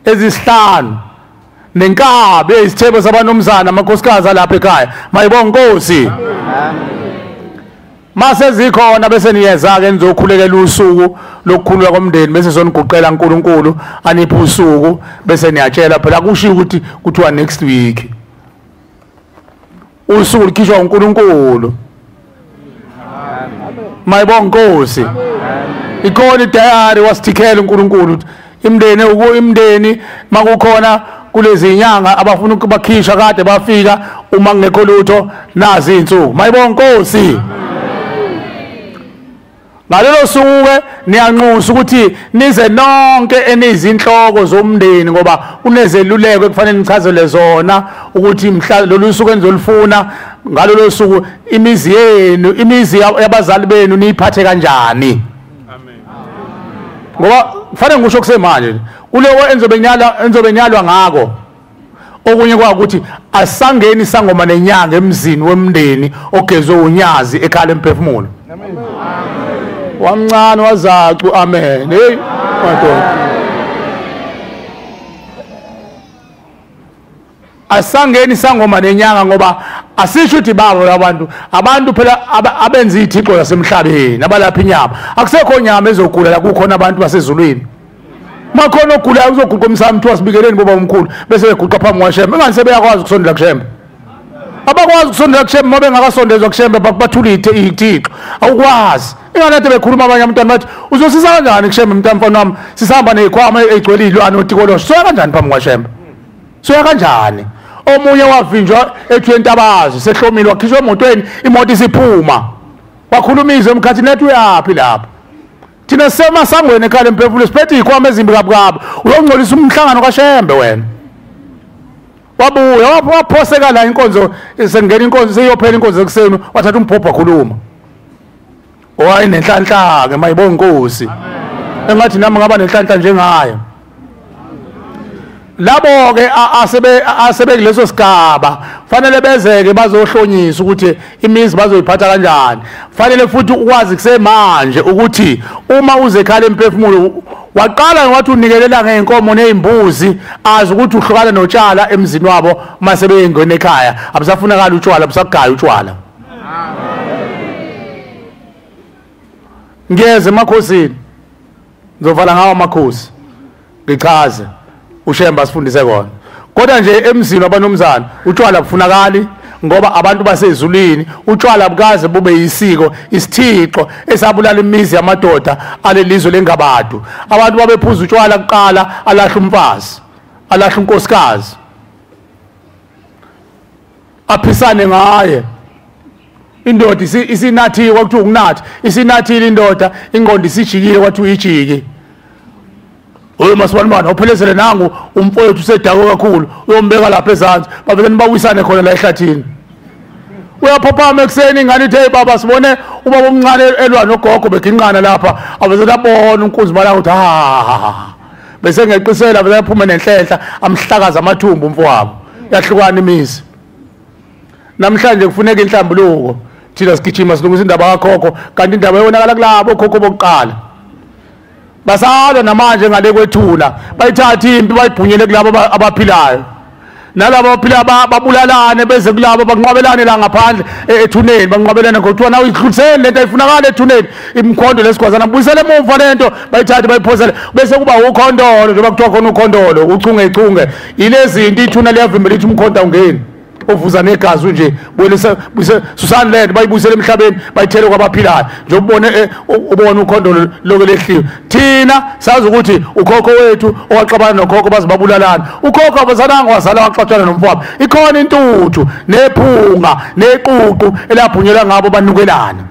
ezisihlanu nenkabi ezithebe sabanomzana amakhosikazi lapha ekhaya mayibonga Nkosi mase zikhona bese niyeza ke nizokhulekela usuku lokukhulula komndeni bese soniguqela uNkulunkulu aniphe usuku bese niyatshela phela kusho ukuthi kuthiwa next week usuku likhishwa uNkulunkulu mayibonga Nkosi ikhona idayari wasithikela uNkulunkulu imndeni makukhona kulezi inyanga abafuna ukubakhishwa kade bafika uma ngekho lutho nazi izinsuku mayibonga Nkosi ngalelo suku niyanxusa ukuthi nize nonke enizinhloko zomndeni ngoba unezeluleko ekufanele nichazele zona ukuthi mhla lolu suku enizolifuna ngalelo suku imizi yenu imizi yabazali benu niyiphathe kanjani amen ngoba kufanele ngisho kusemanje kulewo enzobe nyalwa ngako okunye kwakuthi asangeni sangoma nenyanga emzini wemndeni ogezwe unyazi ekhala emphefumulo amen wamncane wazacu amen hey madoda asangeni sangoma nenyanga ngoba asisho ukuthi babo abantu phela abenza izithixo zasemhlabeni abalapha inyama akusekho nyama ezogula la kukhona abantu basezulwini makhona ogulayo uzoguqa umsamo thiwa sibikeleni boba omkhulu bese beguqa phambi kwaShembe engani sebeyakwazi ukusondela kuShembe abakwazi ukusondela kuShembe ngoba bengakasondezwa kuShembe bathula ithixo awukwazi inganathi bekhuluma abanye abantwana bathi uzosisa kanjani kuShembe mntwana wami sisihamba nezikhwama ezigcwele izilwane otikolosho soya kanjani phambi kwaShembe soya kanjani omunye wavinjwa ethi entabazi sehlomile wakhishwa emotweni imoto isiphuma wakhulumizwe emkhathi nethi uyapi lapha thina semasangweni ekhala emphefumulo siphethe izikhwama ezimbi kabukabu uyongcolisa umhlangano kaShembe wena wabuya waphoseka la inkonzo sengena inkonzo seyophela inkonzo ekuseni wathatha umphopho wakhuluma owayi nenhlanhla ke mayibonga Nkosi engathi nami ngaba nenhlanhla njengayo labo ke asebe kuleso sigaba fanele bezeke bazohlonyisa ukuthi imizi bazoyiphatha kanjani fanele futhi ukwazi kusemanje ukuthi uma uze ekhala emphefumulo waqala ngathi unikelela ngeenkomo nezimbuzi azi ukuthi uhlukana notshala emzini wabo mase beyengena ekhaya abusafunakala utshwala abusagaya utshwala ngiyeze emakhosini ngizovala ngawo amakhosi ngichaze uShembe asifundise kona kodwa nje emzini wabanomzana utshwala kufunakali ngoba abantu basezulwini utshwala bukaze bube yisiko isithixo esabulala imizi yamadoda alelizwe lengabadu. Abantu babephuza utshwala kuqala alahla umfazi, alahla unkosikazi, aphisane ngaye. Indoda isinathiwe kwakuthiwa ukunathi, isinathile indoda, ingqondo isijikile kwathiwa ijiki. Oye masibanibani awuphelezele nangu umfowethu usedako kakhulu uyombeka lapha ezantsi bavele nibawisane khona la ehlathini. Uyaphophama ekuseni ingane ithi hey baba sibone ubaba omncane elwa nogogo beginqana lapha aveze labona unkunzi malanga uthi bese ngeqisela vele aphuma nenhlehla amhlakaza amathumbu umfowabo yahlukana imizi. Namhlanje kufuneka inhlambuluko thina sigijima silungisa indaba kakhokho kanti indaba yonakala kulabo okhokho bokuqala. Basalwa namanje ngale kwethula bayithatha impi bayibhunyele kulabo abaphilayo. Nalabo abaphila babulalane beze kulabo banqwabelane la ngaphandle ethuneni banqwabelane ngothiwa nawe idluliseni lento ayifunakala ethuneni imkhondolo lesigwazana buyisele emuva lento bayithathe bayiphosele bese kuba ukhondolo njengoba kuthiwa khona ukhondolo uchungechunge ilezinto ithuna liyavimbela ithi umkhonto awungeni ovuza negazi nje buyise susani lento bayibuyisele emhlabeni bayithele kwabaphilayo nje ubone ukhondolo lokelehliwe. Thina sazi ukuthi ukhokho wethu owaxabana nokhokho bazibabulalana ukhokho abazananga wazala waxatshana nomfowabo ikhona intuthu nephunga neququ elabhunyelwa ngabo banukelana.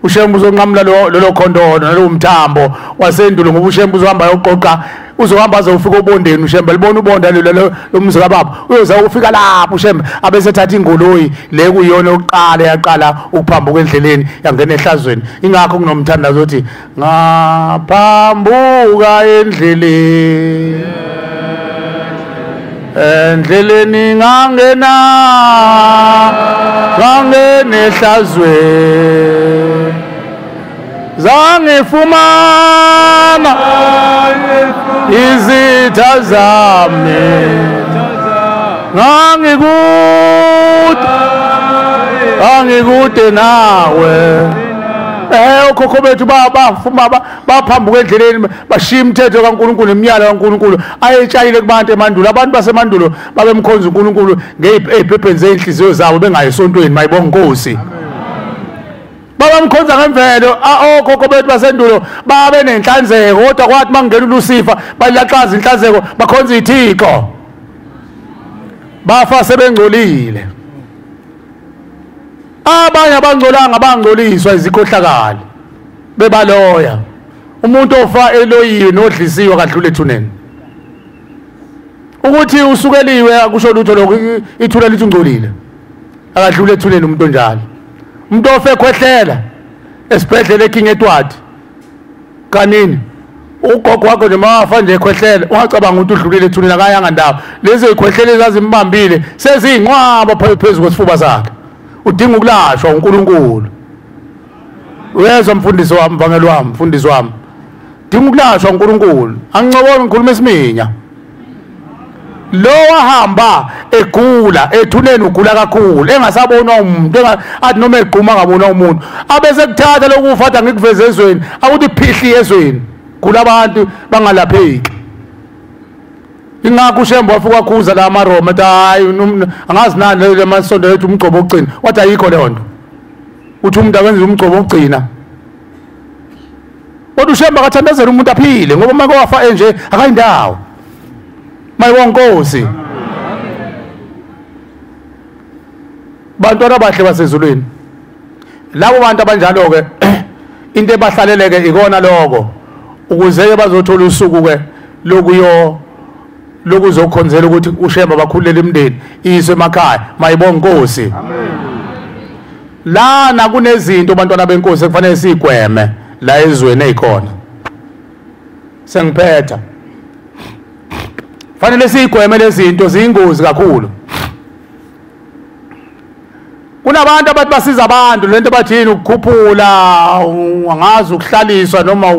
Ushembu uzonqamula lo khondolo nalo umthambo wasendulo ngoba ushembu uzohamba yoqoqa uzohamba azofika obondeni ushembe libona ubonda lo mzika baba uyoza ufika lapho ushembe abese thatha ingoloyi le kuyona oqala yaqala ukuphambuka endleleni yangena ehlazweni. Ingakho kunomthandazo othi ngaphambuka endleleni endleleni ngangena ehlazweni zangifumana izitha zami ngangikude nawe. Okhokho bethu baphambuka endleleni bashiya imithetho kaNkulunkulu nemiyalo kaNkulunkulu ayetshayile kubantu emandulo. Abantu basemandulo babemkhonza uNkulunkulu ngey'phepheni zey'nhliziyo zabo bengayisontweni mayibonga Nkosi. Babamkhonza ngemvelo okhokho bethu basendulo babe nenhlanzeko kodwa kwathi mangena uLucifer balaxaza inhlanzeko bakhonza ithixo bafa sebengcolile. Abanye abangcolanga bangcoliswa izikhohlakali bebaloya. Umuntu ofa eloyiwe nodlisiwe akadlule ethuneni. Ukuthi usukeliwe akusho lutho lokho ithuna lithi ungcolile akadlule ethuneni umuntu onjalo. Umuntu ofe ekhwehlela esibhedlela eKing Edward kanini ugogo wakho nje mawafa nje ekhwehlela ungacabanga ukuthi udlulile ethuneni akayanga ndawo. Lezi ikhwehlela ezazimbambile sezinqwaba phezulu kwesifuba sakhe udinga ukulashwa uNkulunkulu. Uyezwa mfundisi wami mvangeli wami mfundisi wami udinga ukulashwa uNkulunkulu. Angicoboni ngikhuluma esiminya. Lo wahamba egula ethuneni ugula kakhulu engasabonwa umuntu athi noma egquma ngabona umuntu abese kuthatha lokufa athi ngikuveze ezweni akuthi phihli ezweni gula abantu bangalapheki. Ingakho ushembo wafuka khuza la amaroma athi hayi angazi nani le masonto lethu umgcobo ogcina wathi ayikho leyo nto uthi umuntu awenza umgcobo ogcina. Kodwa ushembo akathandazela umuntu aphile ngoba make wafa enje akayindawo. Mayibonga Nkosi. Bantwana abahle basezulwini labo bantu abanjalo ke into ebahlaleleke ikona lokho ukuze bazothola usuku ke lokuzokhonzela ukuthi ushemba bakhulele imndeni iswe emakhaya. Mayibonga Nkosi. Lana kunezinto bantwana benkosi kufanele sigweme la ezweni ezikhona. Sengiphetha fanele sigweme lezi zinto ziyingozi kakhulu. Kunabantu abathi basiza abantu lento bathini ukukhuphula angazi ukuhlaliswa noma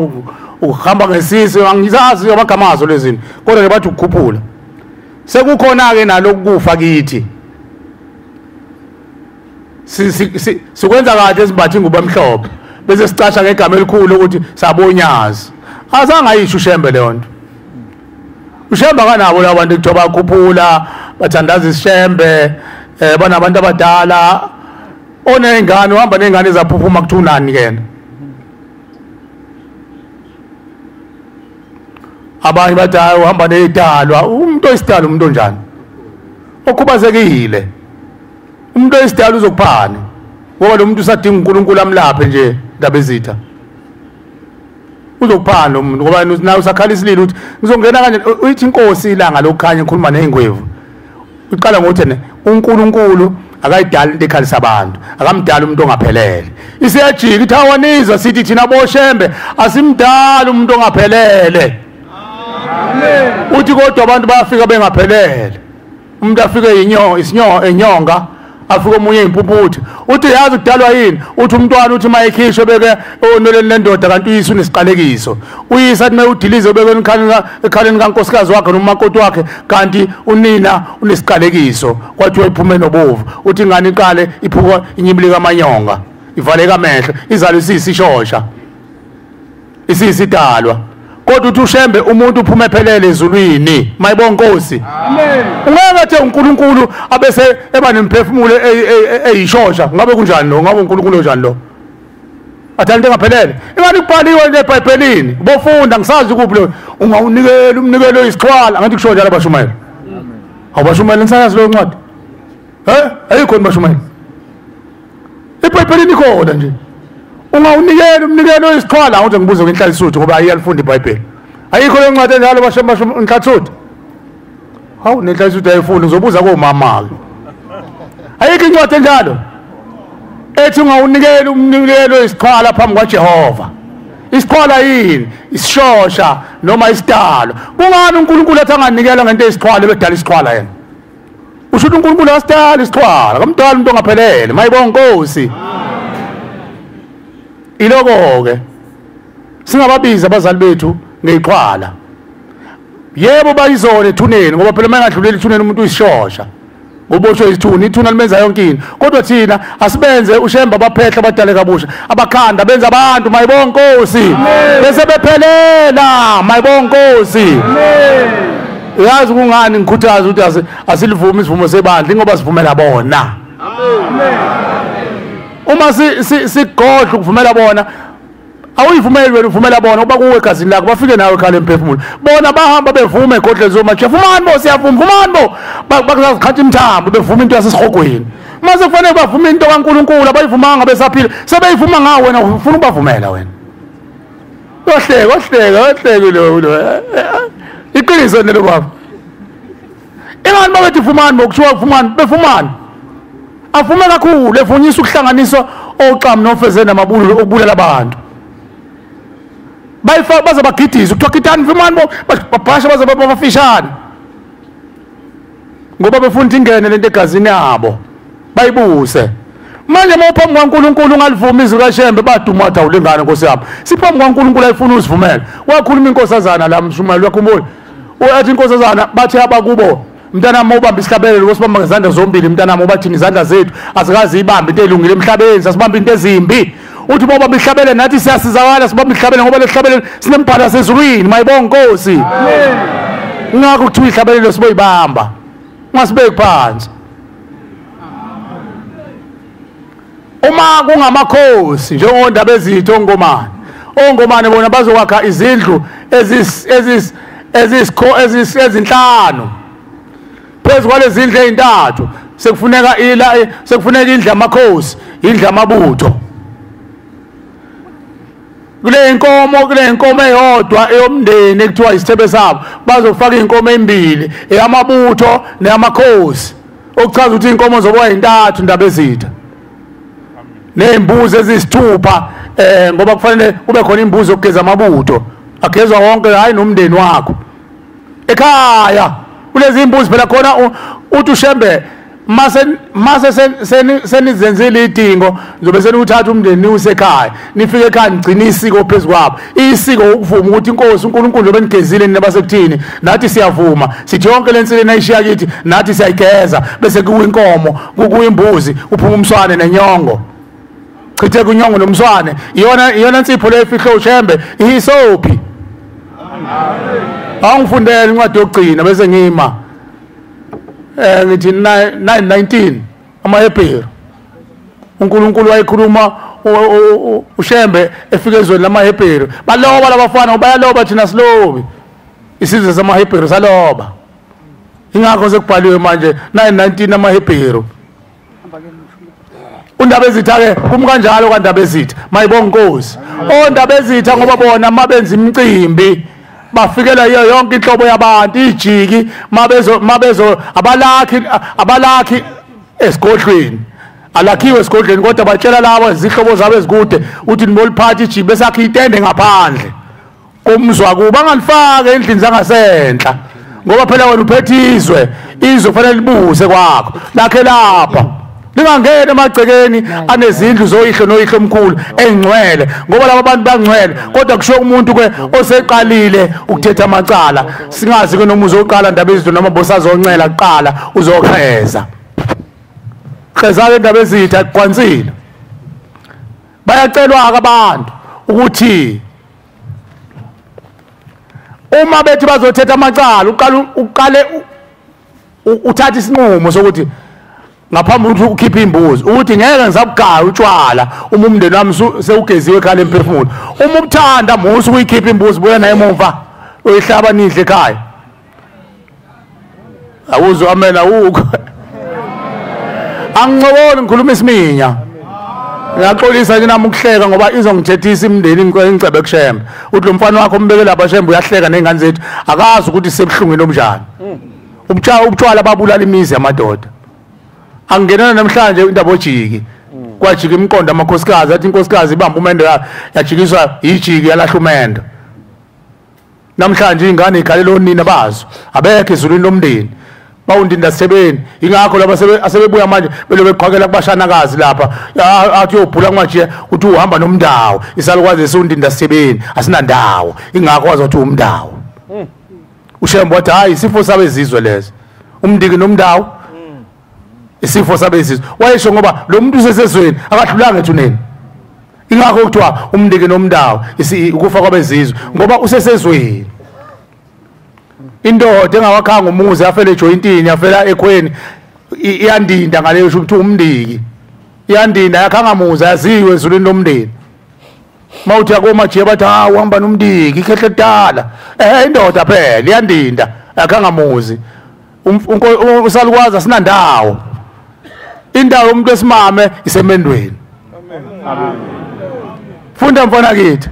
ukuhamba ngesizwe angizazi amagama azo lezi zinto kodwa ke bathi ukukhuphula. Sekukhona ke nalokufa kithi sikwenza kahle esimbathi nguba mhlophe bese sicasha ngegama elikhulu ukuthi sabonyazi. Azange ayisho ushembe leyo nto. ushemba kanabo labantu kuthiwa bakhuphula bathandaza isishembe banabantu abadala onengane uhamba nengane ezaphuphuma kuthiwa unani kena abanye bathi hayi uhamba nezidalwa umuntu oyisidalwa umuntu onjani okhubazekile umuntu oyisidalwa uzokuphani ngoba lo muntu usadinga uNkulunkulu amlaphe nje ndaba ezitha uzokuphani lo muntu ngoba nawe usakhala isililo uthi ngizongena kanje uyithi inkosi ilanga lokukhanya ikhuluma nezingwevu uqala ngokuthi ne uNkulunkulu akayidala into ekhalisa abantu akamdala umuntu ongaphelele isiyajika ithi awaniza sithi thina boshembe asimdala umuntu ongaphelele uthi kodwa abantu bayafika bengaphelele umuntu afike inyonga afike omunye impuphuthi uthi yazi kudalwa yini uthi umntwana uthi mayikhishwe beke onoleni lendoda kanti uyise unesiqalekiso uyise athi mayudilize beke ekhaleni kankosikazi wakhe nomakoti wakhe kanti unina unesiqalekiso kwathi wayiphuma nobovu uthi ingane iqale iphuka inyibili kamanyonga ivaleka amehlo izalo isishosha isisidalwa kodwa uthi ushembe umuntu uphuma ephelele ezulwini mayibonga Nkosi amen ungathi uNkulunkulu abese eba nemphefumulo eyishosha ngabe kunjani lo ngabe uNkulunkulu onjani lo athanda ngaphelele ingani kubhaliwe nje eBhayibhelini bofunda ngisazi kuphi lo ungawunikela umnikelo oyisichwala ngathi kusho njalo abashumayeli amen awubashumayeli ngisayazi lo ncwadi ayikho nibashumayeli eBhayibhelini khona nje ungawunikela umnikelo oyisichwala ukuthi ngibuze ngenhlasuthu ngoba ayiyalifunda iBhayibheli ayikho le ncwadi njalo bashemba inhlasuthu hawu nenhlasuthu ayifunda ngizobuza komama ke ayikho incwadi njalo ethi ungawunikela umnikelo oyisichwala phambi kwaJehova isichwala yini isishosha noma isidalo kungani uNkulunkulu athi anganikela ngento eyisichwala bedala isichwala yena usho ukuthi uNkulunkulu asidala isichwala kamdala umuntu ongaphelele mayibonga Nkosi iloko ke singababiza abazali bethu ngeyiqhwala yebo bayizone ethuneni ngoba phela mangadlulela ethuneni umuntu uyishosha ngoboshwe isithuni ithuna limenza yonke into kodwa thina asibenze ushemba abaphehla abadale kabusha abakhanda benza abantu mayibonga Nkosi bese bephelela mayibonga Nkosi yazi kungani ngikhuthaza ukuthi asilivume isivumo sebandla ngoba sivumela bona amen uma sigodla ukuvumela bona awuyivumeli wena uvumela bona uba kuwe egazini lakho bafike nawe ekhaya emphefumulo bona bahamba bevume egodleni zomatshe vumani bo siyavuma vumani bo bakuzazikhatha imthambo bevuma into yasesihogweni mase kufanele bavume into kaNkulunkulu abayivumanga besaphila sebeyivuma ngawe wena ufuna ubavumela wena ohleke lo iqiniso nelo baba ingani babethi vumani bokushiwa vumani bevumani avume kakhulu evunyisa ukuhlanganiswa oxam nofezeni namabulu okubulela abantu bayifaka baze bagidiza kuthiwa gidani vumani babhasha baze babafishane ngoba befuna ingene lento egazini yabo bayibuse manje mawuphambi kwaNkulunkulu ungalivumi izwi kaShembe badumatha ulingane Nkosi yami siphambi kwaNkulunkulu ayifuna uzivumela wakhuluma inkosazana la mshumali wakhumbula uyathi inkosazana bathi abakubo mntanami mawubamba isihlabelelo kwesibamba ngezandla zombili mntanami ubathini izandla zethu asikazi ibambe into elungile emhlabeni sasibamba into ezimbi uthi bobamba ihlabelelo nathi siyasizakala sibamba ihlabelelo ngoba lehlabelelo sinembhala sezulwini mayibonga Nkosi amen ngakho kuthiwa ihlabelelo siboyibamba ungasibeki phansi uma kungamakhosi njengondaba ezitho ongomane bona bazokwakha izindlu ezinhlanu phezu kwalezi indlu ezintathu sekufuneka indlu yamakhosi indlu yamabutho kule inkomo eyodwa eyomndeni ekuthiwa isithebe sabo bazofaka inkomo ezimbili eyamabutho neyamakhosi okuchaza ukuthi inkomo zoba ezintathu ndaba ezitha nezimbuzi ezisithupha ngoba kufanele kube khona imbuzi yokugeza amabutho agezwa wonke hayi nomndeni wakho ekhaya kulezi imbuzi phela khona uthi uShembe mase senizenzile idingo zobe senuthatha umndeni usekhaya nifike ekhaya nigcina isiko phezukwabo isiko ukuvuma ukuthi inkosi uNkulunkulu lobenigezile nina basekuthini nathi siyavuma sithi yonke lensini ayishiya kithi nathi siyayigeza bese kuwinkomo kuyimbuzi uphuma umswane nenyongo chithe kunyongo nomswane iyona insipho lefihlo uShembe ihisophi amen Angifundele incwadi yokugcina bese ngima ngithi 9:19 amaHebheru. uNkulunkulu wayekhuluma uShembe efika ezweni lamaHebheru. Baloba labafana bayaloba thina silobi. Isizwe samaHebheru saloba. Ingakho sekubhaliwe manje 9:19 amaHebheru. Undaba ezitha ke kumkanjalo kaNdaba ezitha mayibonga Nkosi. Ondaba ezitha ngoba bona mabenza imicimbi bafikela iyo yonke inhlobo yabantu ijiki mabezo abalakhi esigodlweni alakhiwe esigodlweni kodwa batshela labo izihlobo zabo ezikude uthi nimoliphatha ijiki besakhe itende ngaphandle komzwa kuba angalifake endlini zangasenhla ngoba phela wena uphethizwe izwe fanele libuse kwakho lakhe lapha lingangena emagcekeni anezindlu zoyihlo noyihlo omkhulu engcwele ngoba laba bantu bangcwele kodwa kusho umuntu ke oseqalile ukuthetha amacala singazi ke noma uzoqala Ndaba ezitha noma bosazoncela kuqala uzokheza kheza le Ndaba ezitha kwanzile bayacelwa abantu ukuthi uma bethi bazothetha amacala uqale uthatha isinqumo sokuthi ngaphambi ukuthi ukhiphe imbuzi ukuthi ngeke ngisabugaya utshwala uma umndeni wami sewugeziwe ekhaya emphefumulo uma ubuthanda musu ukuyikhipha imbuzi buya naye emuva uyihlaba nidle ekhaya awuzwa amena ukho angicoboni ngikhuluma isiminya ngiyaxolisa ke nami ukuhleka ngoba izongithethisa imndeni ingcebe kuShembe uthi lo mfana wakho umbeke lapha Shembe uyahleka nezingane zethu akazi ukuthi sisebuhlungweni obunjani ubutshwala babulala imizi yamadoda angenana namhlanje indaba ojiki kwajika imiqondo amakhosikazi athi inkosikazi ibamba umendo yajikiswa ijiki yalahla umendo namhlanje ingane ikhalela onina bazo abekho ezulwini lomndeni bawundinda sisebeni ingakho laba asebebuya manje belobe beqhakela kubashanakazi lapha athi uyobhula kumajiya uthi uhamba nomndawo isalukwazi esundinda sisebeni asinandawo ingakho wazothi umndawo uShembe wathi hayi isifo sabezizwe lezo umndiki nomndawo isifo sabezizwe wayesho ngoba lo muntu usesezweni akadlulanga ethuneni ingakho kuthiwa umndiki nomndawo ukufa kwabezizwe ngoba usesezweni indoda engawakhanga umuzi yafela ejointini yafela ekhweni iyandinda ngaleyo ukuthi umndiki iyandinda yakhanga umuzi yaziwe ezulwini lomndeni mawuthi yakomajiya bathi uhamba nomndiki ikhehle kudala indoda phela iyandinda yakhanga umuzi usalukwazi asinandawo indawo umuntu wesimame isemendweni amen funda mfana kithi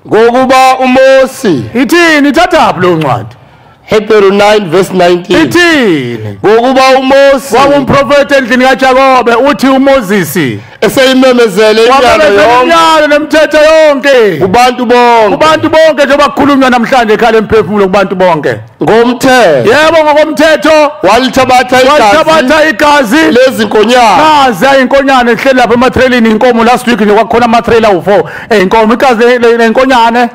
ngokuba uMosi ithini thatha lo ncwadi Hebrew 9:19 ithini ngokuba uMosi wawumprofeti endlini kaJakobe uthi uMoses eseyimemezele inyalo nemithetho yonke kubantu bonke njengoba kukhulunywa namhlanje ekhaya emphefumulo kubantu bonke ngomthetho yebo ngokomthetho walithabatha igazi lezinkonyane nazi inkonyane ehleli lapha ematrailini inkomo last week nje kwakhona amatrailer u4 inkomo igazi lenkonyane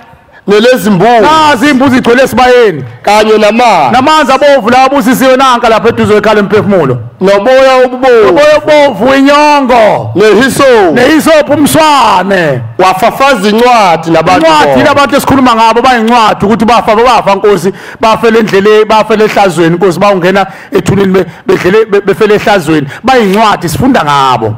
nelezimbuzi nazi imbuzi igcwele esibayeni kanye namanzi abovu la abusisiwe nanka lapha eduze ekhala emphefumulo noboya obovu inyongo nehisophu umswane wafafaza incwadi nabantu esikhuluma ngabo bayincwadi ukuthi bafa Nkosi bafela endleleni bafela ehlazweni Nkosi bawungena ethunini befela ehlazweni bayincwadi sifunda ngabo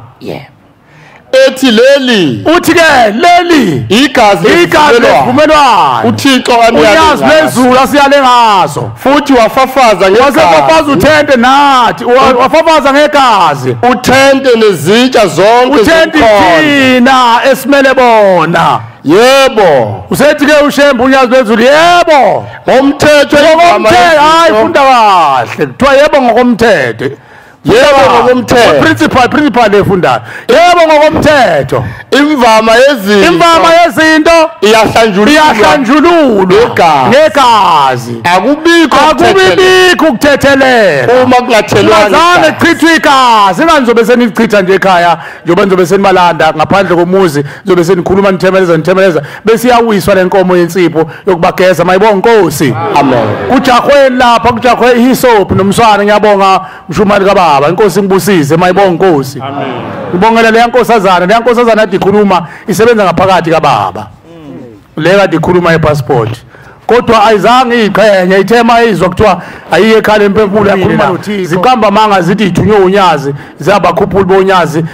ethi leli uthi ke leli igazi levumelwano uThixo uyazi lezulu asiyale ngazo futhi wafafaza wasefafaza uthente nathi wafafaza ngegazi uthente nezitsha zonke uthente thina esimele bona yebo usethi ke uShembe unyazi lezulu yebo ngomthetho hayi funda kahle kuthiwa yebo ngokomthetho yebo ngokomthetho principal lefundayo yebo ngokomthetho imvama yezinto iyahlanjululwa ngegazi akubikho ukuthethelela uma kungathelwanga ngazange chithwe igazi inganizobe senichitha nje ekhaya njengoba nizobe senimalanda ngaphandle komuzi nizobe senikhuluma nithemeleza bese iyawiswa lenkomo yensipho yokubageza mayibonga Nkosi amen kujahweni lapha kujahwe ihisophi nomswane ngiyabonga mshumali kababa Inkosi ngibusise mayibonga Nkosi amen ngibongela le nkosazana yathi ikhuluma isebenza ngaphakathi kababa le kade ikhuluma epassport kodwa ayizange iqhenye ithema izwa kuthiwa ayiye ekhaya emphefumulo yakhuluma noThixo ziqamba manga zithi ithunywe unyazi ziyabakhuphula bonyazi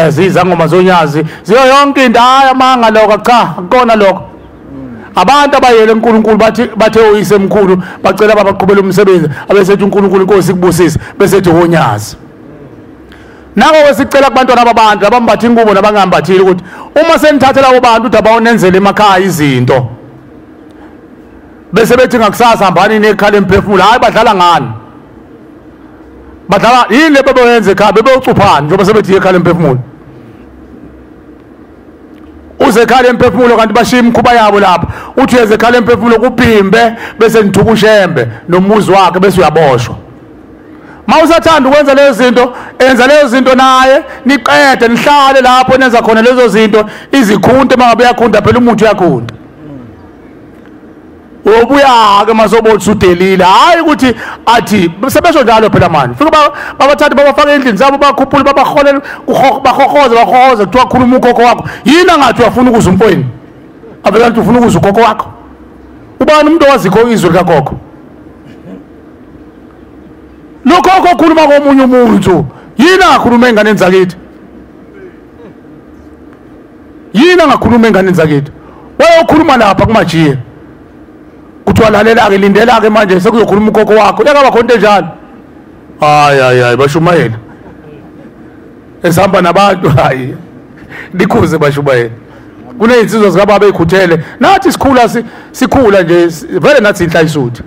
zizangoma zonyazi ziyo yonke into hayi amanga lokho cha akukona lokho abantu abayele uNkulunkulu bathe uyise emkhulu bacela babaqhubela umsebenzi abesethi uNkulunkulu inkosi kubusise besethi honyazi nako wesicela kubantwana babantu abambatha ingubo nabangambathile ukuthi uma senithathela kubantu ukuthi abawonenzele emakhaya izinto bese bethi ngakusasa hambani nekhala emphefumulo hayi badlala ngani badlala yini lebebenze ekhaya bebewucuphani njengoba sebethi ekhala emphefumulo uze ekhala emphefumulo kanti bashiya imkhuba yabo lapha uthi uyeze ekhala emphefumulo kuphimbe bese nithuka ushembe nomuzi wakhe bese uyaboshwa mawusathanda ukwenza lezo zinto enza lezo zinto naye niqede nihlale lapho nenza khona lezo zinto izikhunte mangabe yakhunda phela umuntu uyakhunda obuya-ke masobothi udelile hayi ukuthi athi sebesho njalo phela mani fike babathathe babafake endlini zabo bakhuphule babaholele bahohoze kuthiwa khuluma ukhokho wakho yini angathi uyafuna ukuza umfweni avele kanti ufuna ukuza ukhokho wakho ubani umuntu owazikho izwi likakhokho lokhokho okhuluma komunye umuntu yini angakhuluma enganeni zakithi yini angakhuluma enganeni zakithi wayokhuluma lapha kumajiye kuthiwa lalela-ke lindela-ke manje sekuzokhuluma ukhokho wakho yakaba into enjalo hayi bashumayela esihamba nabantu hayi likhuze bashumayela kuney'nsizwa zikababa ey'khuthele nathi sikhula nje vele nathi siyinhla isuthi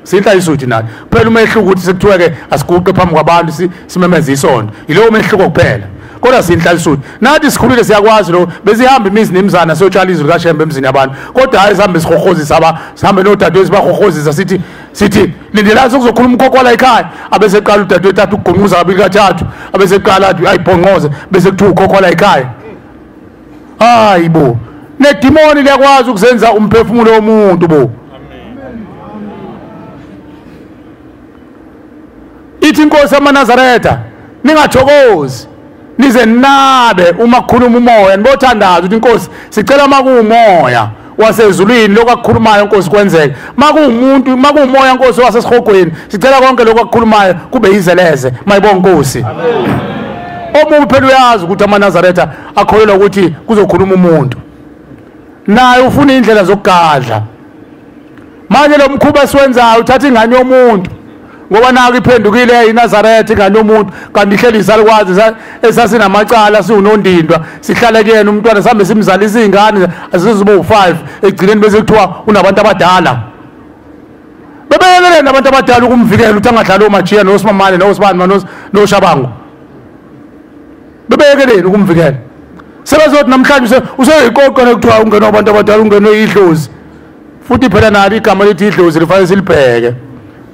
siyinhla isuthi nathi kuphela umehluko ukuthi sekuthiwe-ke asiguqe phambi kwabantu simemeze isonto yilowo mehluko kuphela kodwa siyinhla isuthi nathi sikhulile siyakwazi lo besihamba imizi nemizana siyotshala izwi likashembe emzini yabantu kodwa hayi sihambe sihohozisa sihambe nodadewethu bahohozisa sithi lindelani sokuzokhuluma ukhokho wala ekhaya abese qala udadewethu athi ukugonquza kabili kathathu abese qala athi ayibhonqoze bese kuthiwa ukhokho wala ekhaya hayi bo nedimoni liyakwazi ukuzenza umphefumulo womuntu bo ithi inkosi yamaNazaretha ningathokozi nize nabe uma kukhuluma umoya nibothandaza ukuthi inkosi sicela makuumoya wasezulwini lokho akukhulumayo inkosi kwenzeke makuumuntu makuumoya inkosi wasesihogweni sicela konke lokho akukhulumayo kube yizeleze mayibonga inkosi omubi phela uyazi ukuthi amaNazaretha akholelwa ukuthi kuzokhuluma umuntu naye ufuna indlela zokugadla manje lo mkhuba esiwenzayo uthatha ingane yomuntu ngoba nako iphendukile iNazaretha ingane yomuntu kanti ihleli isalukwazi esasinamacala siwunondindwa sihlale kuyena umntwana sihambe simzalisa izingane azizoba u5 egcineni bese kuthiwa unabantu abadala bebekelele abantu abadala ukumvikela ukuthi angadlali omajiya noSimamane noSibani noShabangu bebekelele ukumvikela sebezothi namhlanje useyiqoqa nekuthiwa ungena abantu abadala ungena idlozi futhi phela nalo igama lithi idlozi lifanele silibheke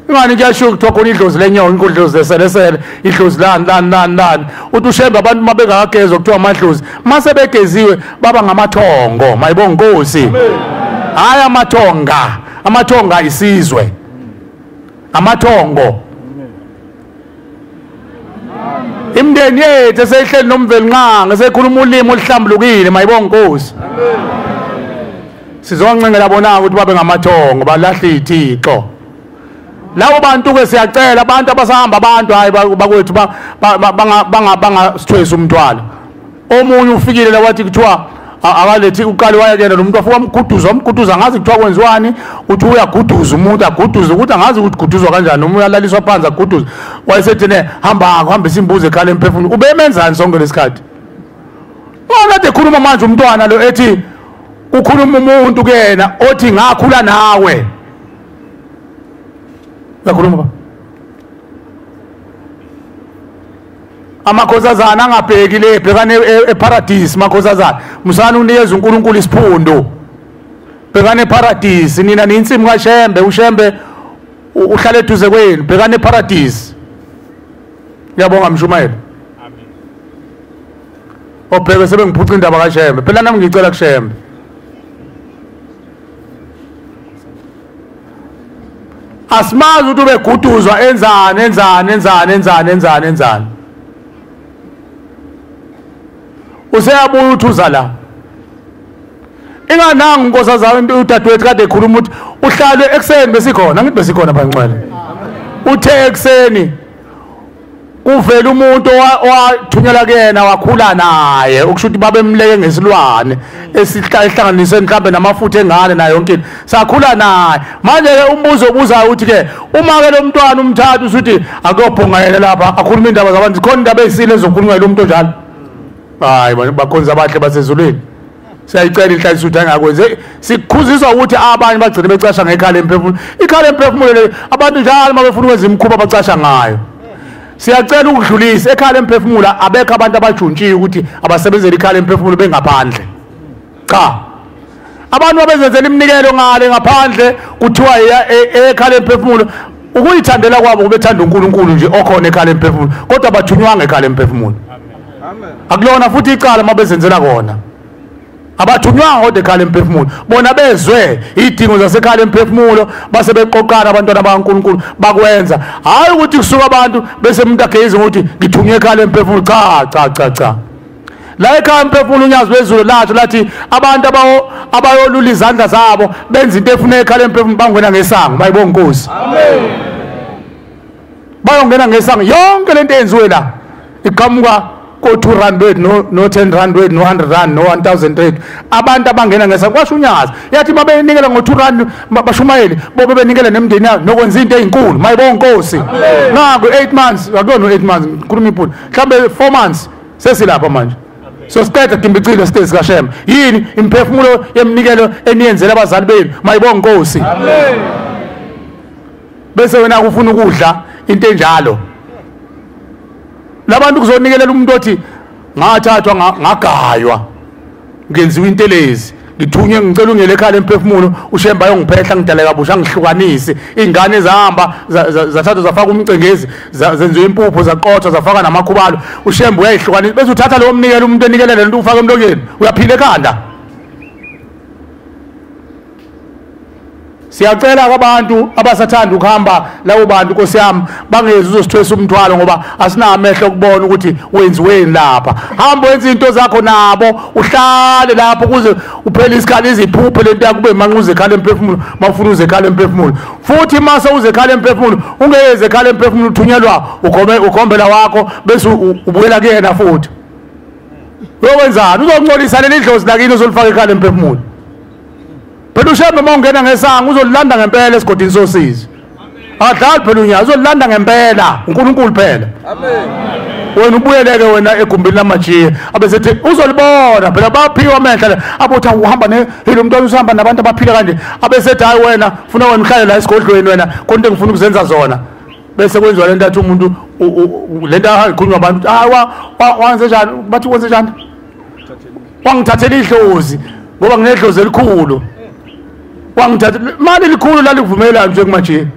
ingani kuyasho kuthiwa khona idlozi lenyongo inkundlozi leselesele idlozi lani uthi ushembe abantu mabengakagezwa kuthiwa amadlozi mase begeziwe baba ngamathongo mayibonga inkosi hayi amathonga isizwe amathongo imndeni yethu eseyihleli nomveli nqanga esekhuluma ulimi oluhlambulukile mayibonga inkosi sizoncengela bona ukuthi babe ngamathongo balahle ithixo labo bantu ke siyacela abantu abasahamba abantu hayi bakwethu bangasithwesa umthwalo omunye ufikile la wathi kuthiwa akalethi uqale wayekena lo muntu afika umguduza ngazi kuthiwa kwenziwani uthi uyaguduza umuntu aguduza ukuthi angazi ukuthi guduzwa kanjani noma uyalaliswa phansi aguduza wayesethi ne hamba simbuze ekhala emphefumulo ubemenzani sonke lesikhathi ngakade ekhuluma manje umntwana lo ethi ukhuluma umuntu kuyena othi ngakhula nawe yakhuluma ba amakhosazana angabheki le bhekane eparadise makhosazana musana unikeza uNkulunkulu isiphundo bhekane eparadise nina ninsimu kaShembe uShembe uhlale eduze kwenu bhekane eparadise ngiyabonga mshumayeli amen obheke sebengiphuca indaba kaShembe phela nami ngicela kuShembe asimazi ukuthi ubeguduzwa enzani useyabuya uthuza la ingananga unkosazana udadewethu kade ekhuluma ukuthi uhlale ekseni besikhona ngithi besikhona bangcwele uthe ekseni uvela umuntu owathunyelwa kuyena wakhula naye ukusho ukuthi babemleke ngesilwane esihlanganiswe mhlambe namafutha engane nayo yonke into sakhula naye manje ke umbuzo obuzayo uthi ke uma ke lo mntwana umthatha usuthi akuyobhonga yena lapha akhuluma indaba zabantu khona indaba ezisile ezokhulunywa lo muntu njalo hayi bakhonza abahle basezulwini siyayicela inhlanhla ukuthi angakwenze sikhuziswa ukuthi abanye bagcine becasha ngekhala emphefumulo ikhala emphefumulo le abantu njalo mabefuna ukwenza imikhuba bacasha ngayo siyacela ukudlulisa ekhala emphefumulo abekho abantu abajuntshiwe ukuthi abasebenzele ikhala emphefumulo bengaphandle cha abantu abezenzela iminikelo ngale ngaphandle kuthiwa ekhala emphefumulo ukuyithandela kwabo kubethanda uNkulunkulu nje okhona ekhala emphefumulo kodwa bathunywanga ekhala emphefumulo amen akulona futhi icala mabezenzela kona abathunywanga kodwa ekhala emphefumulo bona bezwe idingo zasekhala emphefumulo base beqoqana abantwana bakaNkulunkulu bakwenza hayi ukuthi kusuka abantu bese umuntu ageze ukuthi ngithunywe ekhala emphefumulo cha la ekhala emphefumulo unyazi wezulu lathi lathi abantu abayolula izandla zabo benza into efuna ekhala emphefumulo bangena ngesango bayibonga inkosi amen bayongena ngesango yonke lento eyenziwe la iqhamuka ko 2 rand no 10 rand no 100 rand no 1000 rand abantu abangena ngesa kwasho unyazi yathi babenikela ngo 2 rand bashumayeli bobe benikela nemndeni yabo nokwenza into ezinkulu mayibonga inkosi naku 8 months akuyona 8 months khuluma iphula mhlambe 4 months sesilapha manje so siqeda timbicilo sitezi kaShema yini imphefumulo yemnikelo eniyenzela abazali benu mayibonga inkosi amen bese wena ufuna ukudla into enjalo labantu kuzonikelela umuntu othi ngathathwa ngagaywa ngenziwa intelezi ngithunywe ngicela ungele ekhala emphefumulo uShemba ayongiphehla ngidala kabusha ngihlukanise ingane ezahamba zathatha zafaka umcengezi zenziwe impupho zaqothwa zafaka namakhubalo uShemba uyayihlukanisa bese uthatha lo mnikelo umuntu enikelele lento ufaka emlokeni uyaphila ekhanda siyacela abantu abasathanda ukuhamba labo bantu Nkosi yami bangezi uzosithwesa umthwalo ngoba asinamehlo okubona ukuthi wenziweni lapha hamba wenza into zakho nabo uhlale lapho ukuze uphele isikhathi iziphuphe lento yakube manquze ekhala emphefumulo mafuna uze ekhala emphefumulo futhi mase uze ekhala emphefumulo ungeze ekhala emphefumulo uthunyelwa ugombela wakho bese ubuyela kuyena futhi uyokwenzani uzongcolisa leli dlozi lakini uzolifaka ekhala emphefumulo phela uShemba mawungena ngesango uzolanda ngempela esigodini sosizi akadlali phela unyazi uzolanda ngempela uNkulunkulu phela amen wena ubuyeleke wena egumbini lamajiya abesethi uzolibona phela baphiwa amehla abothi uhamba nehilo umuntu usihamba nabantu abaphila kanje abesethi hayi wena ufuna wena uhlale la esigodlweni wena konke engifuna ukuzenza zona bese kwenziwa lento athi umuntu lento akhulunywa abantu wenze njani bathi wenze njani wangithathela idlozi ngoba nginedlozi elikhulu wangithatha mali likhulu lalikuvumelana nje kumanje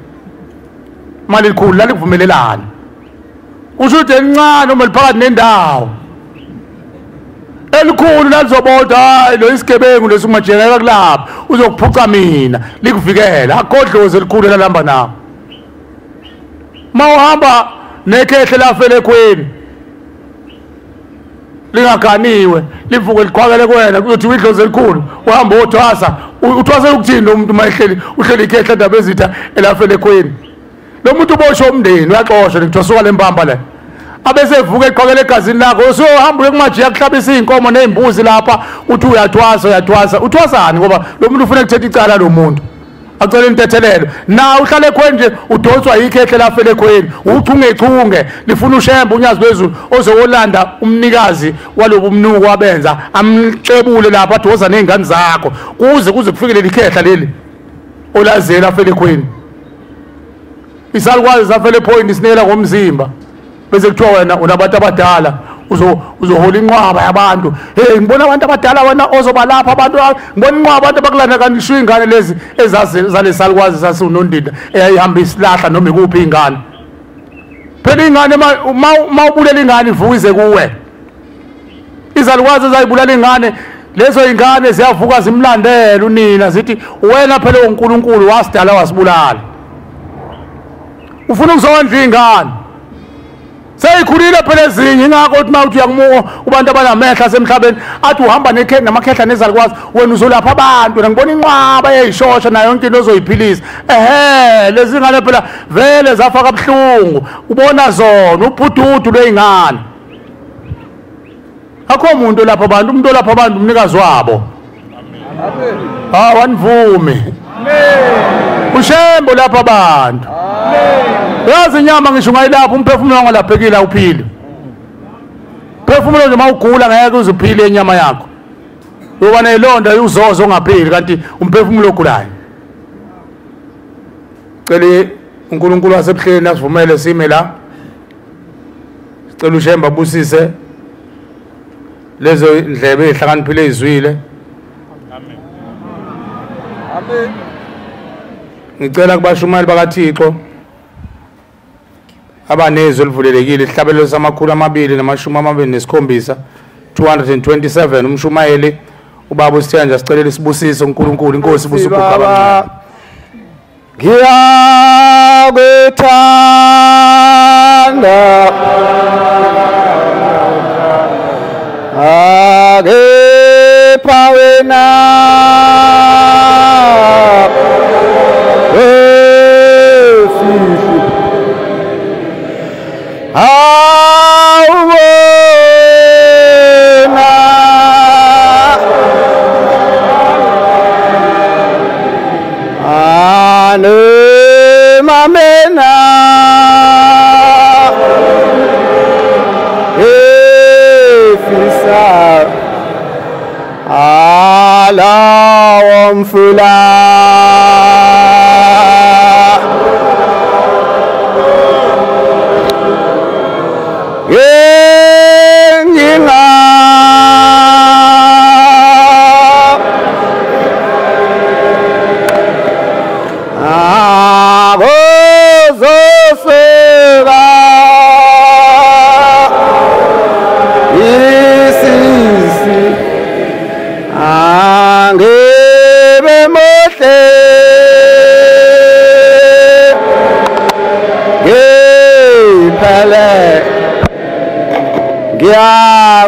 mali likhulu lalikuvumelelana usho ukuthi encane uma liphakathi nendawo elikhulu lalizobodwa hayi lo isigebengu lesimajeka kulapha uzokuphuca mina likuvikela akodlozi elikhulu lalihamba nawo mawuhamba nekhehle lafele kweni lingaganiwe livuke liqhwakele kuwena kuyothi idlozi elikhulu uhamba uthwasa uthwasa ukuthini lo muntu mayehleli uhleli ikhehle ndaba ezitha elafele kweni lo muntu ubosho umndeni uyaxoshwa ngithwasuka lempamba la abese evuka eqhwakele egazini lakho so hamba kumajiya kuhlabisa izinkomo nezimbuzi lapha uthi uyathwasa uthwasani ngoba lo muntu ufuna ukuthetha icala lo muntu acela intethelelo na uhlale kwenje udonswa ikhehle lafele kweni uchungechunge lifuna uShemba unyazi wezulu ozowolanda umnikazi walobu mnuko wabenza amcebule lapha adoza nezingane zakho kuze kufikele likhehla leli olazela afele kweni isalukwazi zafele point sinela ngomzimba bese kuthiwa wena unabantu abadala uzohola inqwaba yabantu hey ngibona abantu abadala wena ozobalapha abantu ngibona inqwaba abantu abakulanda kanishwe ingane lezi ezazalesalukwazi sasunondida eyayihamba isilahla noma ikuphi ingane phela ingane mawubulela ingane ivukize kuwe izalukwazi ezayibulala ingane lezo ingane ziyavuka zimlandela unina zithi wena phela uNkulunkulu wasidala wasibulala ufuna ukuzondla ingane seyikhulile phela ezinye ingakho uthi mawuthi uyakumuka kubantu abanamehla semhlabeni athi uhamba namakhehla nezalukwazi wena uzolapha abantu wena ngibona inqwaba eyishosha nayo yonke into ozoyiphilisa lezi ngane phela vele zafa kabuhlungu ubona zona ubhududu lwey'ngane akho umuntu olapha abantu umuntu olapha abantu umnikazi wabo wanivume ushembo lapha abantu yazi inyama ngisho ungayilapha umphefumulo wangalaphekile awuphili phefumulo nje mawugula ngeke uzuphile inyama yakho yoba nelonda uzozo ongaphili kanti umphefumulo ogulayo cele uNkulunkulu wasebuhleni asivumele sime la sicela ushemba busise lezo ndlebe ezihlakaniphile ezizwile amen amen ngicela kubashumali bakaThixo abanezwe livulelekile isihlabelelo samakhulu 227 227 umshumayeli ubaba uSithanja sicelela isibusiso uNkulunkulu inkosi busubukaba ngiyakuthanda akepha wena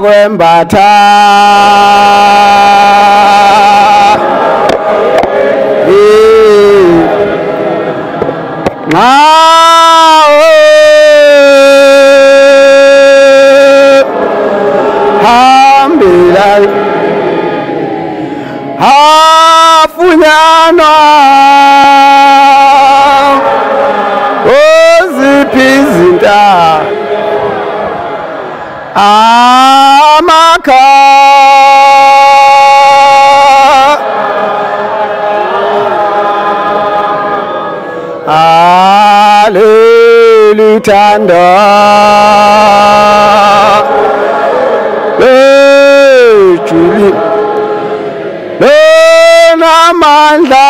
kwembatha hambila hafunyanwa oziphi izinto amaka alelithanda lejuli lenamandla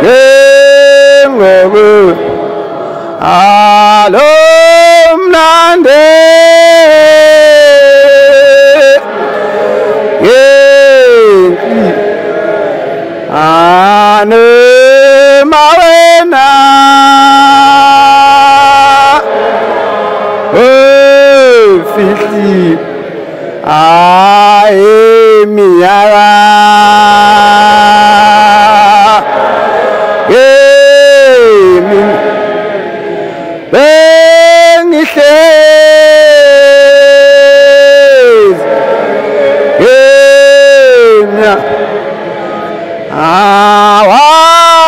yengobe alomnande yenti ane mawena fiti ae miyara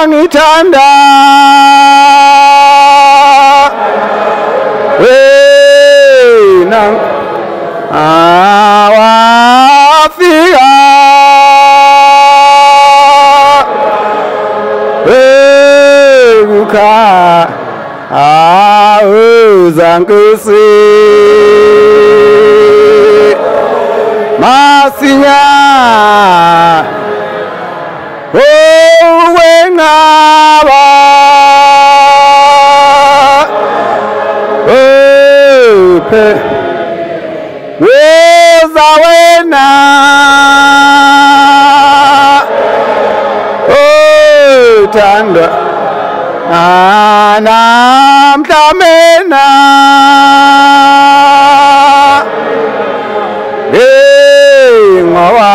awangithanda wena awafika wekukha awuzankosi masinya wenqaba ophe weza wena othanda Anamtamena ngowa